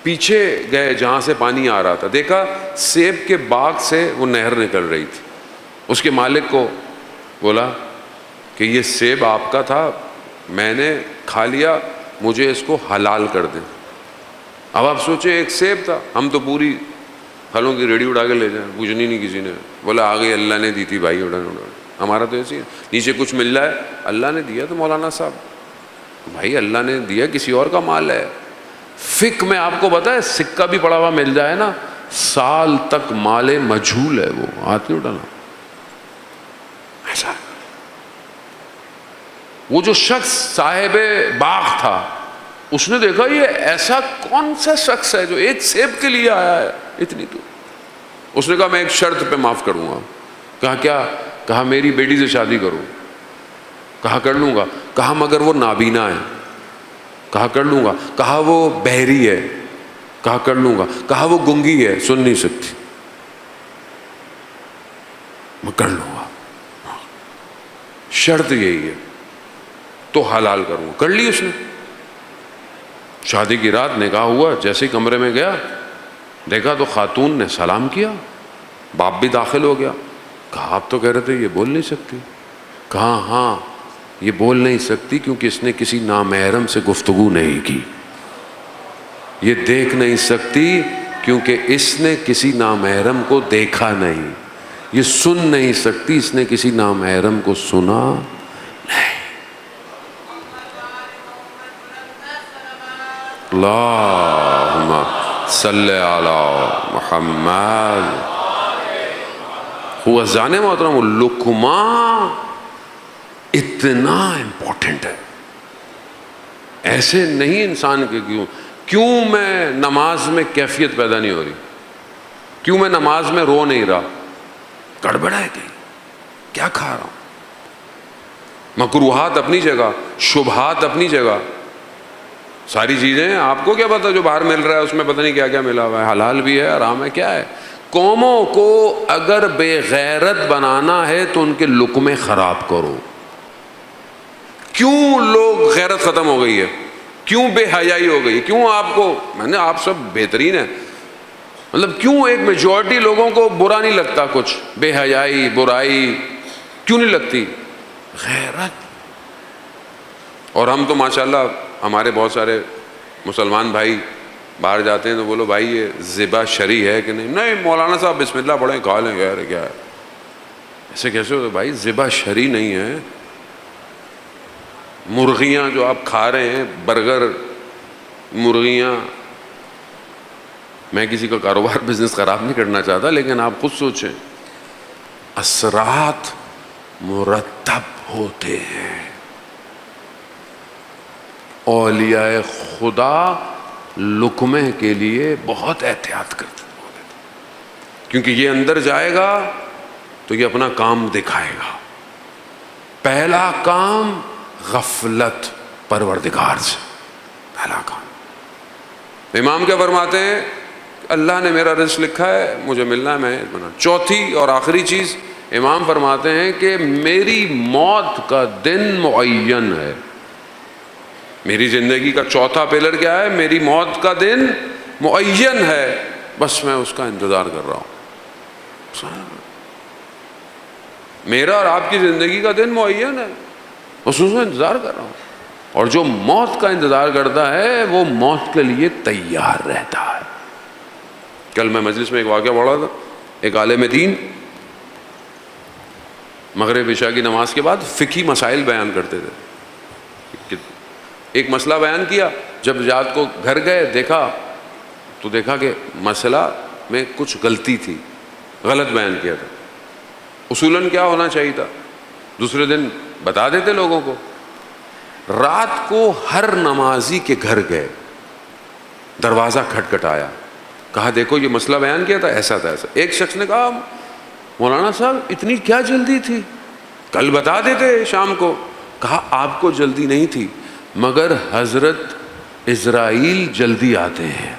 پیچھے گئے جہاں سے پانی آ رہا تھا, دیکھا سیب کے باغ سے وہ نہر نکل رہی تھی. اس کے مالک کو بولا کہ یہ سیب آپ کا تھا, میں نے کھا لیا, مجھے اس کو حلال کر دیں. اب آپ سوچیں ایک سیب تھا, ہم تو پوری پھلوں کی ریڑھی اڑا کے لے جائیں, پوچھنی نہیں کسی نے. بولا آ گئی, اللہ نے دی تھی بھائی, اڑا. ہمارا تو ایسی ہے، نیچے کچھ مل جائے اللہ نے دیا تو مولانا صاحب، بھائی اللہ نے دیا کسی اور کا مال ہے. فقہ میں آپ کو پتا ہے سکہ بھی پڑا ہوا مل جائے نا سال تک مال مجہول ہے، وہ ہاتھ نہیں اٹھانا. ایسا وہ جو شخص صاحب باغ تھا اس نے دیکھا یہ ایسا کون سا شخص ہے جو ایک سیب کے لیے آیا ہے اتنی دور. اس نے کہا میں ایک شرط پہ معاف کروں گا. کہا کیا؟ کہا میری بیٹی سے شادی کرو. کہا کر لوں گا. کہا مگر وہ نابینا ہے. کہا کر لوں گا. کہا وہ بہری ہے. کہا کر لوں گا. کہا وہ گنگی ہے سن نہیں سکتی. میں کر لوں گا، شرط یہی ہے تو حلال کروں گا. کر لی اس نے. شادی کی رات نکاح ہوا، جیسے ہی کمرے میں گیا دیکھا تو خاتون نے سلام کیا، باپ بھی داخل ہو گیا. کہا آپ تو کہہ رہے تھے یہ بول نہیں سکتی. کہا ہاں یہ بول نہیں سکتی کیونکہ اس نے کسی نامحرم سے گفتگو نہیں کی. یہ دیکھ نہیں سکتی کیونکہ اس نے کسی نامحرم کو دیکھا نہیں. یہ سن نہیں سکتی اس نے کسی نامحرم کو سنا نہیں. اللہم صلی علی محمد. ہوا جانے محترم لقمہ اتنا امپورٹنٹ ہے. ایسے نہیں انسان کے کیوں میں نماز میں کیفیت پیدا نہیں ہو رہی، کیوں میں نماز میں رو نہیں رہا، گڑبڑ ہے کہیں، کیا کھا رہا ہوں. مکروہات اپنی جگہ، شبہات اپنی جگہ، ساری چیزیں آپ کو کیا پتا جو باہر مل رہا ہے اس میں پتہ نہیں کیا کیا ملا ہوا ہے، حلال بھی ہے حرام ہے، کیا ہے. قوموں کو اگر بے غیرت بنانا ہے تو ان کے لقمے خراب کرو. کیوں لوگ غیرت ختم ہو گئی ہے، کیوں بے حیائی ہو گئی، کیوں آپ کو میں نے آپ سب بہترین ہے، مطلب کیوں ایک میجورٹی لوگوں کو برا نہیں لگتا کچھ بے حیائی برائی کیوں نہیں لگتی؟ غیرت. اور ہم تو ماشاءاللہ ہمارے بہت سارے مسلمان بھائی باہر جاتے ہیں تو بولو بھائی یہ ذبح شرعی ہے کہ نہیں؟ نہیں مولانا صاحب بسم اللہ پڑھیں کھا لیں گے. کیا ہے ایسے کیسے ہوتا بھائی؟ ذبح شرعی نہیں ہے. مرغیاں جو آپ کھا رہے ہیں، برگر، مرغیاں، میں کسی کا کاروبار بزنس خراب نہیں کرنا چاہتا لیکن آپ خود سوچیں اثرات مرتب ہوتے ہیں. اولیاء خدا لقمے کے لیے بہت احتیاط کرتے ہیں کیونکہ یہ اندر جائے گا تو یہ اپنا کام دکھائے گا. پہلا کام غفلت پروردگار سے، پہلا کام. امام کیا فرماتے ہیں؟ اللہ نے میرا رزق لکھا ہے مجھے ملنا ہے میں بنا. چوتھی اور آخری چیز امام فرماتے ہیں کہ میری موت کا دن معین ہے. میری زندگی کا چوتھا پلر کیا ہے؟ میری موت کا دن معین ہے، بس میں اس کا انتظار کر رہا ہوں. میرا اور آپ کی زندگی کا دن معین ہے، بس اس کا انتظار کر رہا ہوں. اور جو موت کا انتظار کرتا ہے وہ موت کے لیے تیار رہتا ہے. کل میں مجلس میں ایک واقعہ پڑھا تھا. ایک عالم دین مغرب عشاء کی نماز کے بعد فقہی مسائل بیان کرتے تھے. ایک مسئلہ بیان کیا، جب رات کو گھر گئے دیکھا کہ مسئلہ میں کچھ غلطی تھی، غلط بیان کیا تھا. اصولاً کیا ہونا چاہیے تھا؟ دوسرے دن بتا دیتے لوگوں کو. رات کو ہر نمازی کے گھر گئے، دروازہ کھٹکھٹایا، کہا دیکھو یہ مسئلہ بیان کیا تھا ایسا تھا ایسا. ایک شخص نے کہا مولانا صاحب اتنی کیا جلدی تھی، کل بتا دیتے شام کو. کہا آپ کو جلدی نہیں تھی مگر حضرت اسرائیل جلدی آتے ہیں.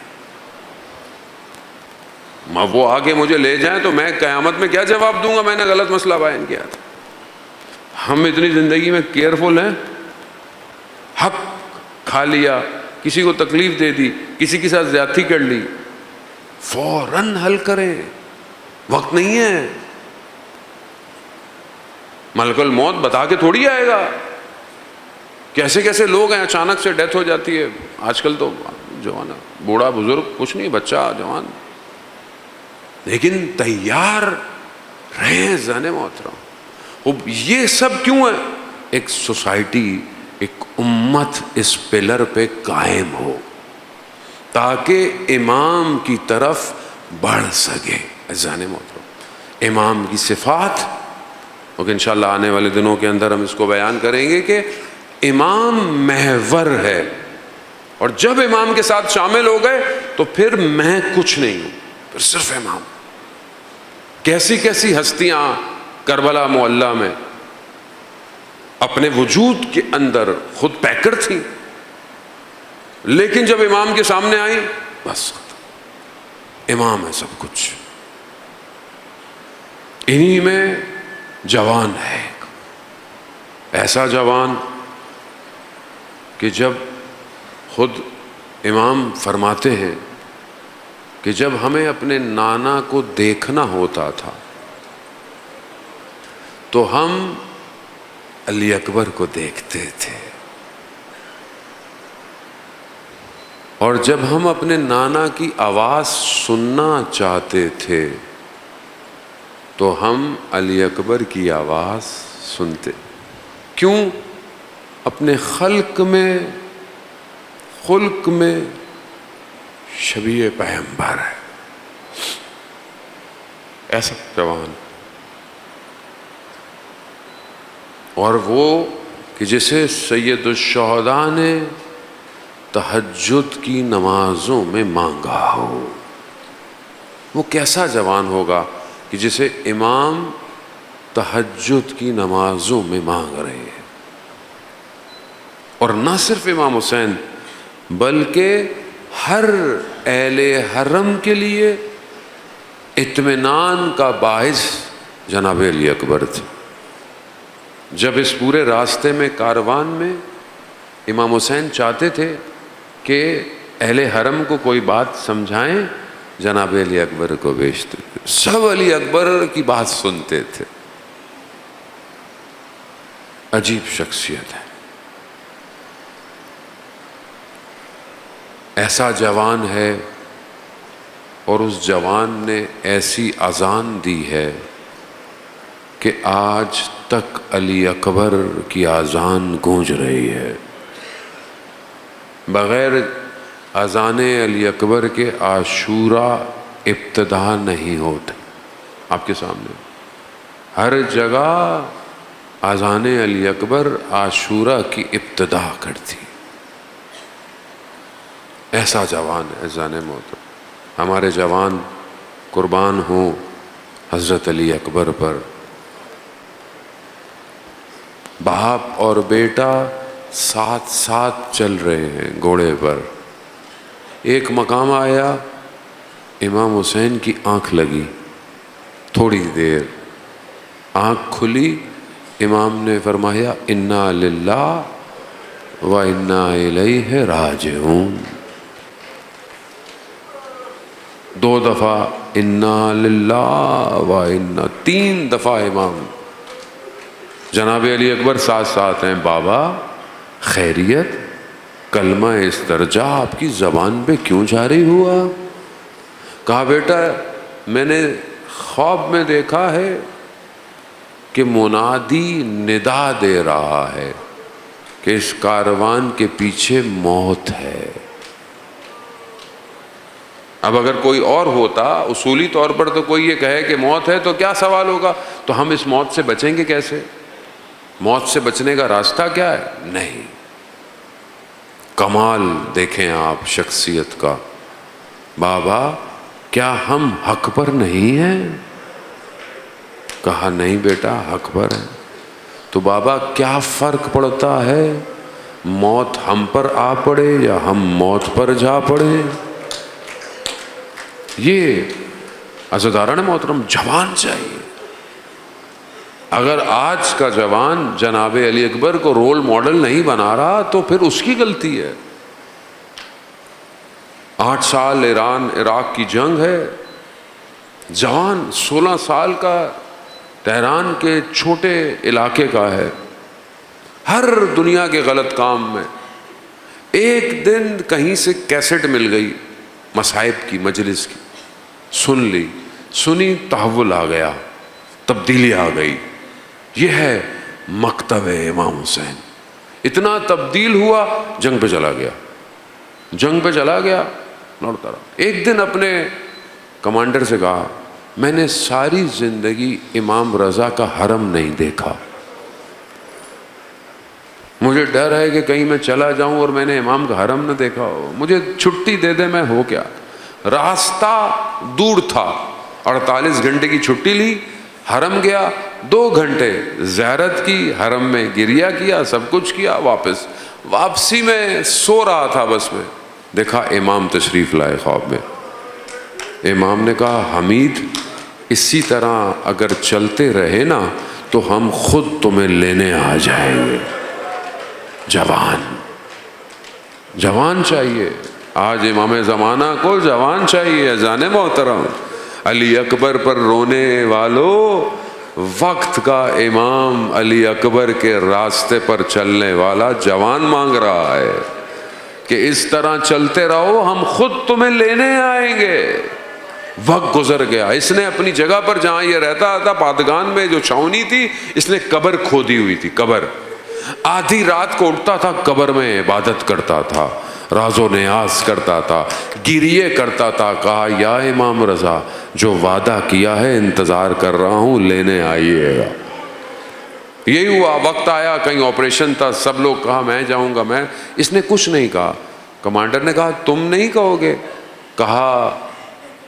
وہ آگے مجھے لے جائیں تو میں قیامت میں کیا جواب دوں گا؟ میں نے غلط مسئلہ بیان کیا تھا. ہم اتنی زندگی میں کیئرفل ہیں، حق کھا لیا، کسی کو تکلیف دے دی، کسی کے ساتھ زیادتی کر لی، فوراً حل کریں، وقت نہیں ہے. ملک الموت بتا کے تھوڑی آئے گا. کیسے کیسے لوگ ہیں اچانک سے ڈیتھ ہو جاتی ہے. آج کل تو جوان بوڑھا بزرگ کچھ نہیں، بچہ جوان. لیکن تیار رہے زن محترم. یہ سب کیوں ہے؟ ایک سوسائٹی، ایک امت اس پلر پہ قائم ہو تاکہ امام کی طرف بڑھ سکے۔ عزیزان محترم، امام کی صفات، اور انشاءاللہ آنے والے دنوں کے اندر ہم اس کو بیان کریں گے کہ امام محور ہے، اور جب امام کے ساتھ شامل ہو گئے تو پھر میں کچھ نہیں ہوں، پھر صرف امام۔ کیسی کیسی ہستیاں کربلا معلی میں اپنے وجود کے اندر خود پیکر تھیں، لیکن جب امام کے سامنے آئیں بس امام ہے سب کچھ۔ انہی میں جوان ہے، ایسا جوان کہ جب خود امام فرماتے ہیں کہ جب ہمیں اپنے نانا کو دیکھنا ہوتا تھا تو ہم علی اکبر کو دیکھتے تھے، اور جب ہم اپنے نانا کی آواز سننا چاہتے تھے تو ہم علی اکبر کی آواز سنتے۔ کیوں؟ اپنے خلق میں شبیہ پیغمبر ہے، ایسا جوان، اور وہ کہ جسے سید الشہداء نے تہجد کی نمازوں میں مانگا ہو۔ وہ کیسا جوان ہوگا کہ جسے امام تہجد کی نمازوں میں مانگ رہے ہیں، اور نہ صرف امام حسین بلکہ ہر اہل حرم کے لیے اطمینان کا باعث جناب علی اکبر تھے۔ جب اس پورے راستے میں کاروان میں امام حسین چاہتے تھے کہ اہل حرم کو کوئی بات سمجھائیں، جناب علی اکبر کو بھیجتے تھے، سب علی اکبر کی بات سنتے تھے۔ عجیب شخصیت ہے، ایسا جوان ہے، اور اس جوان نے ایسی اذان دی ہے کہ آج تک علی اکبر کی اذان گونج رہی ہے۔ بغیر اذان علی اکبر کے عاشورہ ابتدا نہیں ہوتے۔ آپ کے سامنے ہر جگہ اذان علی اکبر عاشورہ کی ابتدا کرتی۔ ایسا جوان ہے عزیزان محترم۔ ہمارے جوان قربان ہوں حضرت علی اکبر پر۔ باپ اور بیٹا ساتھ ساتھ چل رہے ہیں گھوڑے پر۔ ایک مقام آیا، امام حسین کی آنکھ لگی، تھوڑی دیر آنکھ کھلی، امام نے فرمایا انا للہ و انا الیہ راجعون۔ 2 دفعہ انا للہ و انا، 3 دفعہ امام جناب علی اکبر ساتھ ساتھ ہیں۔ بابا خیریت؟ کلمہ استرجاع آپ کی زبان پہ کیوں جاری ہوا؟ کہا بیٹا میں نے خواب میں دیکھا ہے کہ منادی ندا دے رہا ہے کہ اس کاروان کے پیچھے موت ہے۔ اب اگر کوئی اور ہوتا، اصولی طور پر تو کوئی یہ کہے کہ موت ہے تو کیا سوال ہوگا، تو ہم اس موت سے بچیں گے کیسے؟ موت سے بچنے کا راستہ کیا ہے؟ نہیں۔ کمال دیکھیں آپ شخصیت کا۔ بابا کیا ہم حق پر نہیں ہیں؟ کہا نہیں بیٹا حق پر ہے۔ تو بابا کیا فرق پڑتا ہے موت ہم پر آ پڑے یا ہم موت پر جا پڑے؟ یہ عزیزان محترم جوان چاہیے۔ اگر آج کا جوان جناب علی اکبر کو رول ماڈل نہیں بنا رہا تو پھر اس کی غلطی ہے۔ 8 سال ایران عراق کی جنگ ہے، جوان 16 سال کا تہران کے چھوٹے علاقے کا ہے، ہر دنیا کے غلط کام میں۔ ایک دن کہیں سے کیسٹ مل گئی مصائب کی، مجلس کی، سن لی، سنی، تحول آ گیا، تبدیلی آ گئی، یہ ہے مکتب امام حسین. اتنا تبدیل ہوا, جنگ پہ چلا گیا, جنگ پہ چلا گیا, لوٹتا رہا. ایک دن اپنے کمانڈر سے کہا میں نے ساری زندگی امام رضا کا حرم نہیں دیکھا, مجھے ڈر ہے کہ کہیں میں چلا جاؤں اور میں نے امام کا حرم نہ دیکھا ہو, مجھے چھٹی دے دے, میں ہو کیا. راستہ دور تھا, 48 گھنٹے کی چھٹی لی, حرم گیا, 2 گھنٹے زیارت کی, حرم میں گریہ کیا, سب کچھ کیا. واپسی میں سو رہا تھا بس میں, دیکھا امام تشریف لائے خواب میں. امام نے کہا حمید اسی طرح اگر چلتے رہے نا تو ہم خود تمہیں لینے آ جائیں گے. جوان چاہیے, آج امام زمانہ کو جوان چاہیے. جان محترم, علی اکبر پر رونے والوں, وقت کا امام علی اکبر کے راستے پر چلنے والا جوان مانگ رہا ہے کہ اس طرح چلتے رہو ہم خود تمہیں لینے آئیں گے. وقت گزر گیا, اس نے اپنی جگہ پر جہاں یہ رہتا تھا پادگان میں جو چھاونی تھی, اس نے قبر کھودی ہوئی تھی. قبر, آدھی رات کو اٹھتا تھا, قبر میں عبادت کرتا تھا, راز و نیاز کرتا تھا, گریے کرتا تھا. کہا یا امام رضا جو وعدہ کیا ہے انتظار کر رہا ہوں, لینے آئیے گا. یہی ہوا, وقت آیا, کہیں آپریشن تھا, سب لوگ کہا میں جاؤں گا میں. اس نے کچھ نہیں کہا. کمانڈر نے کہا تم نہیں کہو گے؟ کہا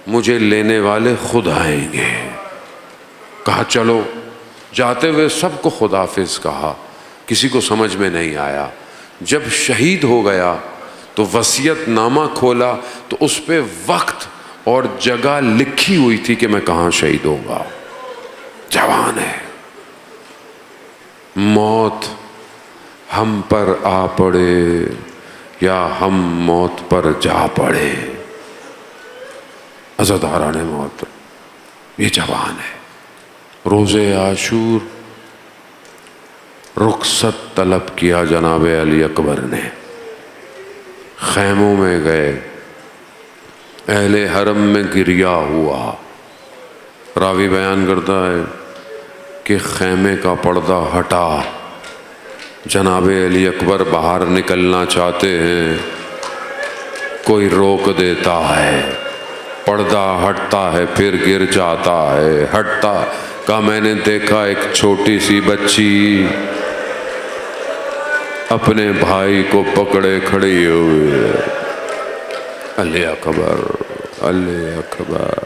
مجھے لینے والے خود آئیں گے. کہا چلو. جاتے ہوئے سب کو خداحافظ کہا, کسی کو سمجھ میں نہیں آیا. جب شہید ہو گیا تو وصیت نامہ کھولا تو اس پہ وقت اور جگہ لکھی ہوئی تھی کہ میں کہاں شہید ہوں گا. جوان ہے. موت ہم پر آ پڑے یا ہم موت پر جا پڑے, عزاداران موت, یہ جوان ہے. روز عاشور رخصت طلب کیا جناب علی اکبر نے, خیموں میں گئے, اہل حرم میں گریہ ہوا. راوی بیان کرتا ہے کہ خیمے کا پردہ ہٹا, جناب علی اکبر باہر نکلنا چاہتے ہیں, کوئی روک دیتا ہے, پردہ ہٹتا ہے پھر گر جاتا ہے, ہٹتا. کہا میں نے دیکھا ایک چھوٹی سی بچی اپنے بھائی کو پکڑے کھڑی ہوئے. علی اکبر, علی اکبر.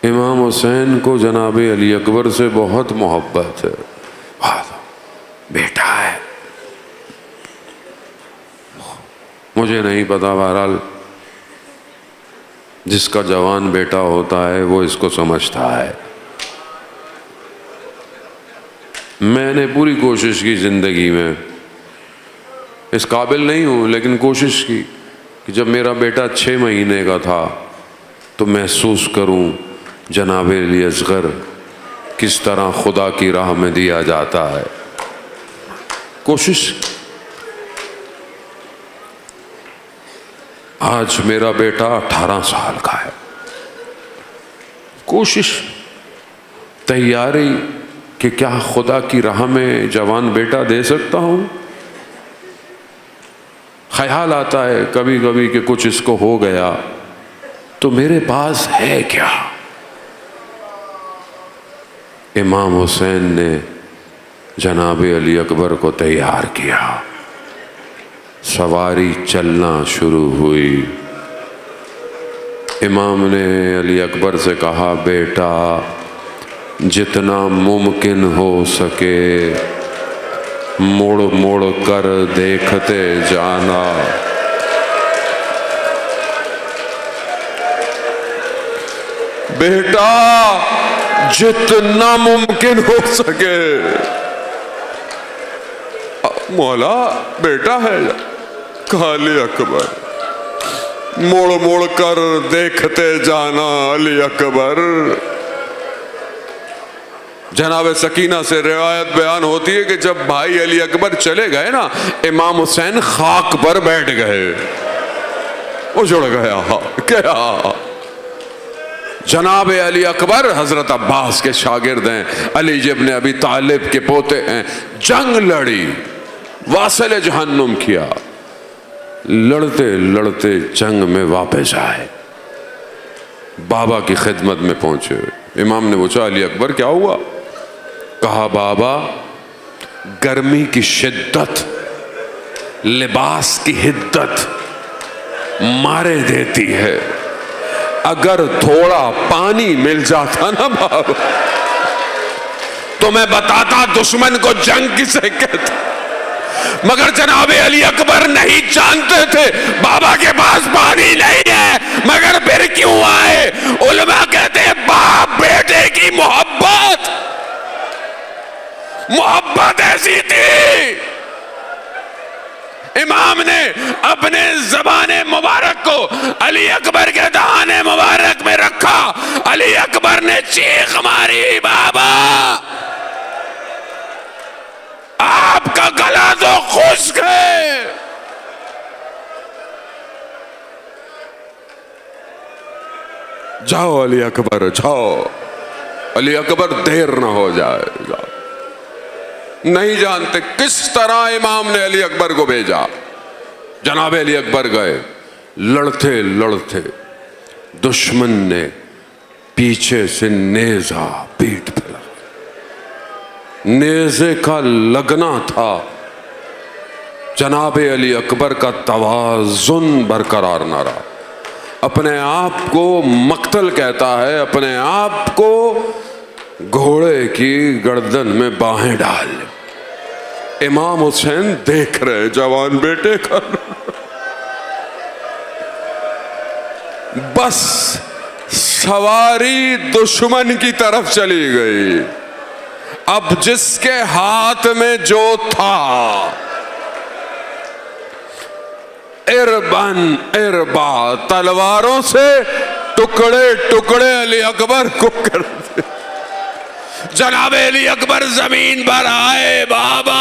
امام حسین کو جناب علی اکبر سے بہت محبت ہے, بیٹا ہے. مجھے نہیں پتا, بہرحال جس کا جوان بیٹا ہوتا ہے وہ اس کو سمجھتا ہے. میں نے پوری کوشش کی زندگی میں, اس قابل نہیں ہوں لیکن کوشش کی کہ جب میرا بیٹا 6 مہینے کا تھا تو محسوس کروں جناب علی اصغر کس طرح خدا کی راہ میں دیا جاتا ہے. کوشش. آج میرا بیٹا 18 سال کا ہے. کوشش, تیاری کہ کیا خدا کی راہ میں جوان بیٹا دے سکتا ہوں. خیال آتا ہے کبھی کبھی کہ کچھ اس کو ہو گیا تو میرے پاس ہے کیا. امام حسین نے جناب علی اکبر کو تیار کیا, سواری چلنا شروع ہوئی. امام نے علی اکبر سے کہا بیٹا جتنا ممکن ہو سکے مڑ مڑ کر دیکھتے جانا. بیٹا جتنا ممکن ہو سکے. مولا بیٹا ہے. کہا علی اکبر مڑ مڑ کر دیکھتے جانا. علی اکبر. جناب سکینہ سے روایت بیان ہوتی ہے کہ جب بھائی علی اکبر چلے گئے نا, امام حسین خاک پر بیٹھ گئے, اجڑ گیا. کیا جناب علی اکبر حضرت عباس کے شاگرد ہیں، علی ابن ابی طالب کے پوتے ہیں. جنگ لڑی، واصل جہنم کیا، لڑتے لڑتے جنگ میں واپس آئے، بابا کی خدمت میں پہنچے. امام نے پوچھا علی اکبر کیا ہوا؟ کہا بابا گرمی کی شدت لباس کی حدت مارے دیتی ہے، اگر تھوڑا پانی مل جاتا نا بابا تو میں بتاتا دشمن کو جنگ کسے کہتے. مگر جناب علی اکبر نہیں جانتے تھے بابا کے پاس پانی نہیں ہے، مگر پھر کیوں آئے؟ علماء کہتے ہیں باپ بیٹے کی محبت ایسی تھی. امام نے اپنے زبان مبارک کو علی اکبر کے دہانے مبارک میں رکھا. علی اکبر نے چیخ ماری بابا آپ کا گلا تو خشک ہے. جاؤ علی اکبر جاؤ، علی اکبر دیر نہ ہو جائے. جاؤ. نہیں جانتے کس طرح امام نے علی اکبر کو بھیجا. جناب علی اکبر گئے، لڑتے لڑتے دشمن نے پیچھے سے نیزہ پیٹ پہ لگا. نیزے کا لگنا تھا، جناب علی اکبر کا توازن برقرار نہ رہا. اپنے آپ کو مقتل کہتا ہے، اپنے آپ کو گھوڑے کی گردن میں باہیں ڈال. امام حسین دیکھ رہے جوان بیٹے کا، بس سواری دشمن کی طرف چلی گئی. اب جس کے ہاتھ میں جو تھا اربن اربا تلواروں سے ٹکڑے ٹکڑے علی اکبر کو کر دے. جناب علی اکبر زمین پر آئے، بابا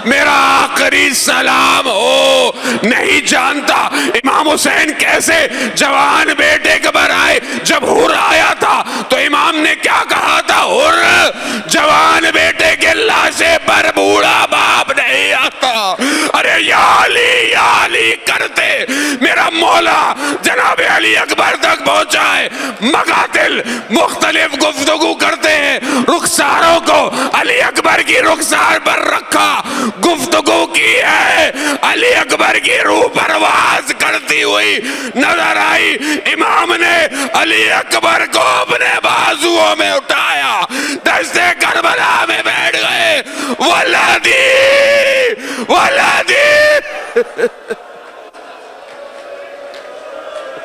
میرا آخری سلام ہو. نہیں جانتا امام حسین کیسے جوان بیٹے کے پر آئے. جب حر آیا تھا تو امام نے کیا کہا تھا؟ حر جوان بیٹے کے لاشے پر بوڑھا باپ نہیں آتا. ارے یا علی کرتے میرا مولا جناب علی اکبر تک پہنچائے. مقاتل مختلف گفتگو کرتے ہیں، رخساروں کو علی اکبر کی رخسار پر رکھا، گفتگو کی ہے. علی اکبر کی روح پرواز کرتی ہوئی نظر آئی. امام نے علی اکبر کو اپنے بازوؤں میں اٹھایا، دشت کربلا میں بیٹھ گئے. ولدی ولدی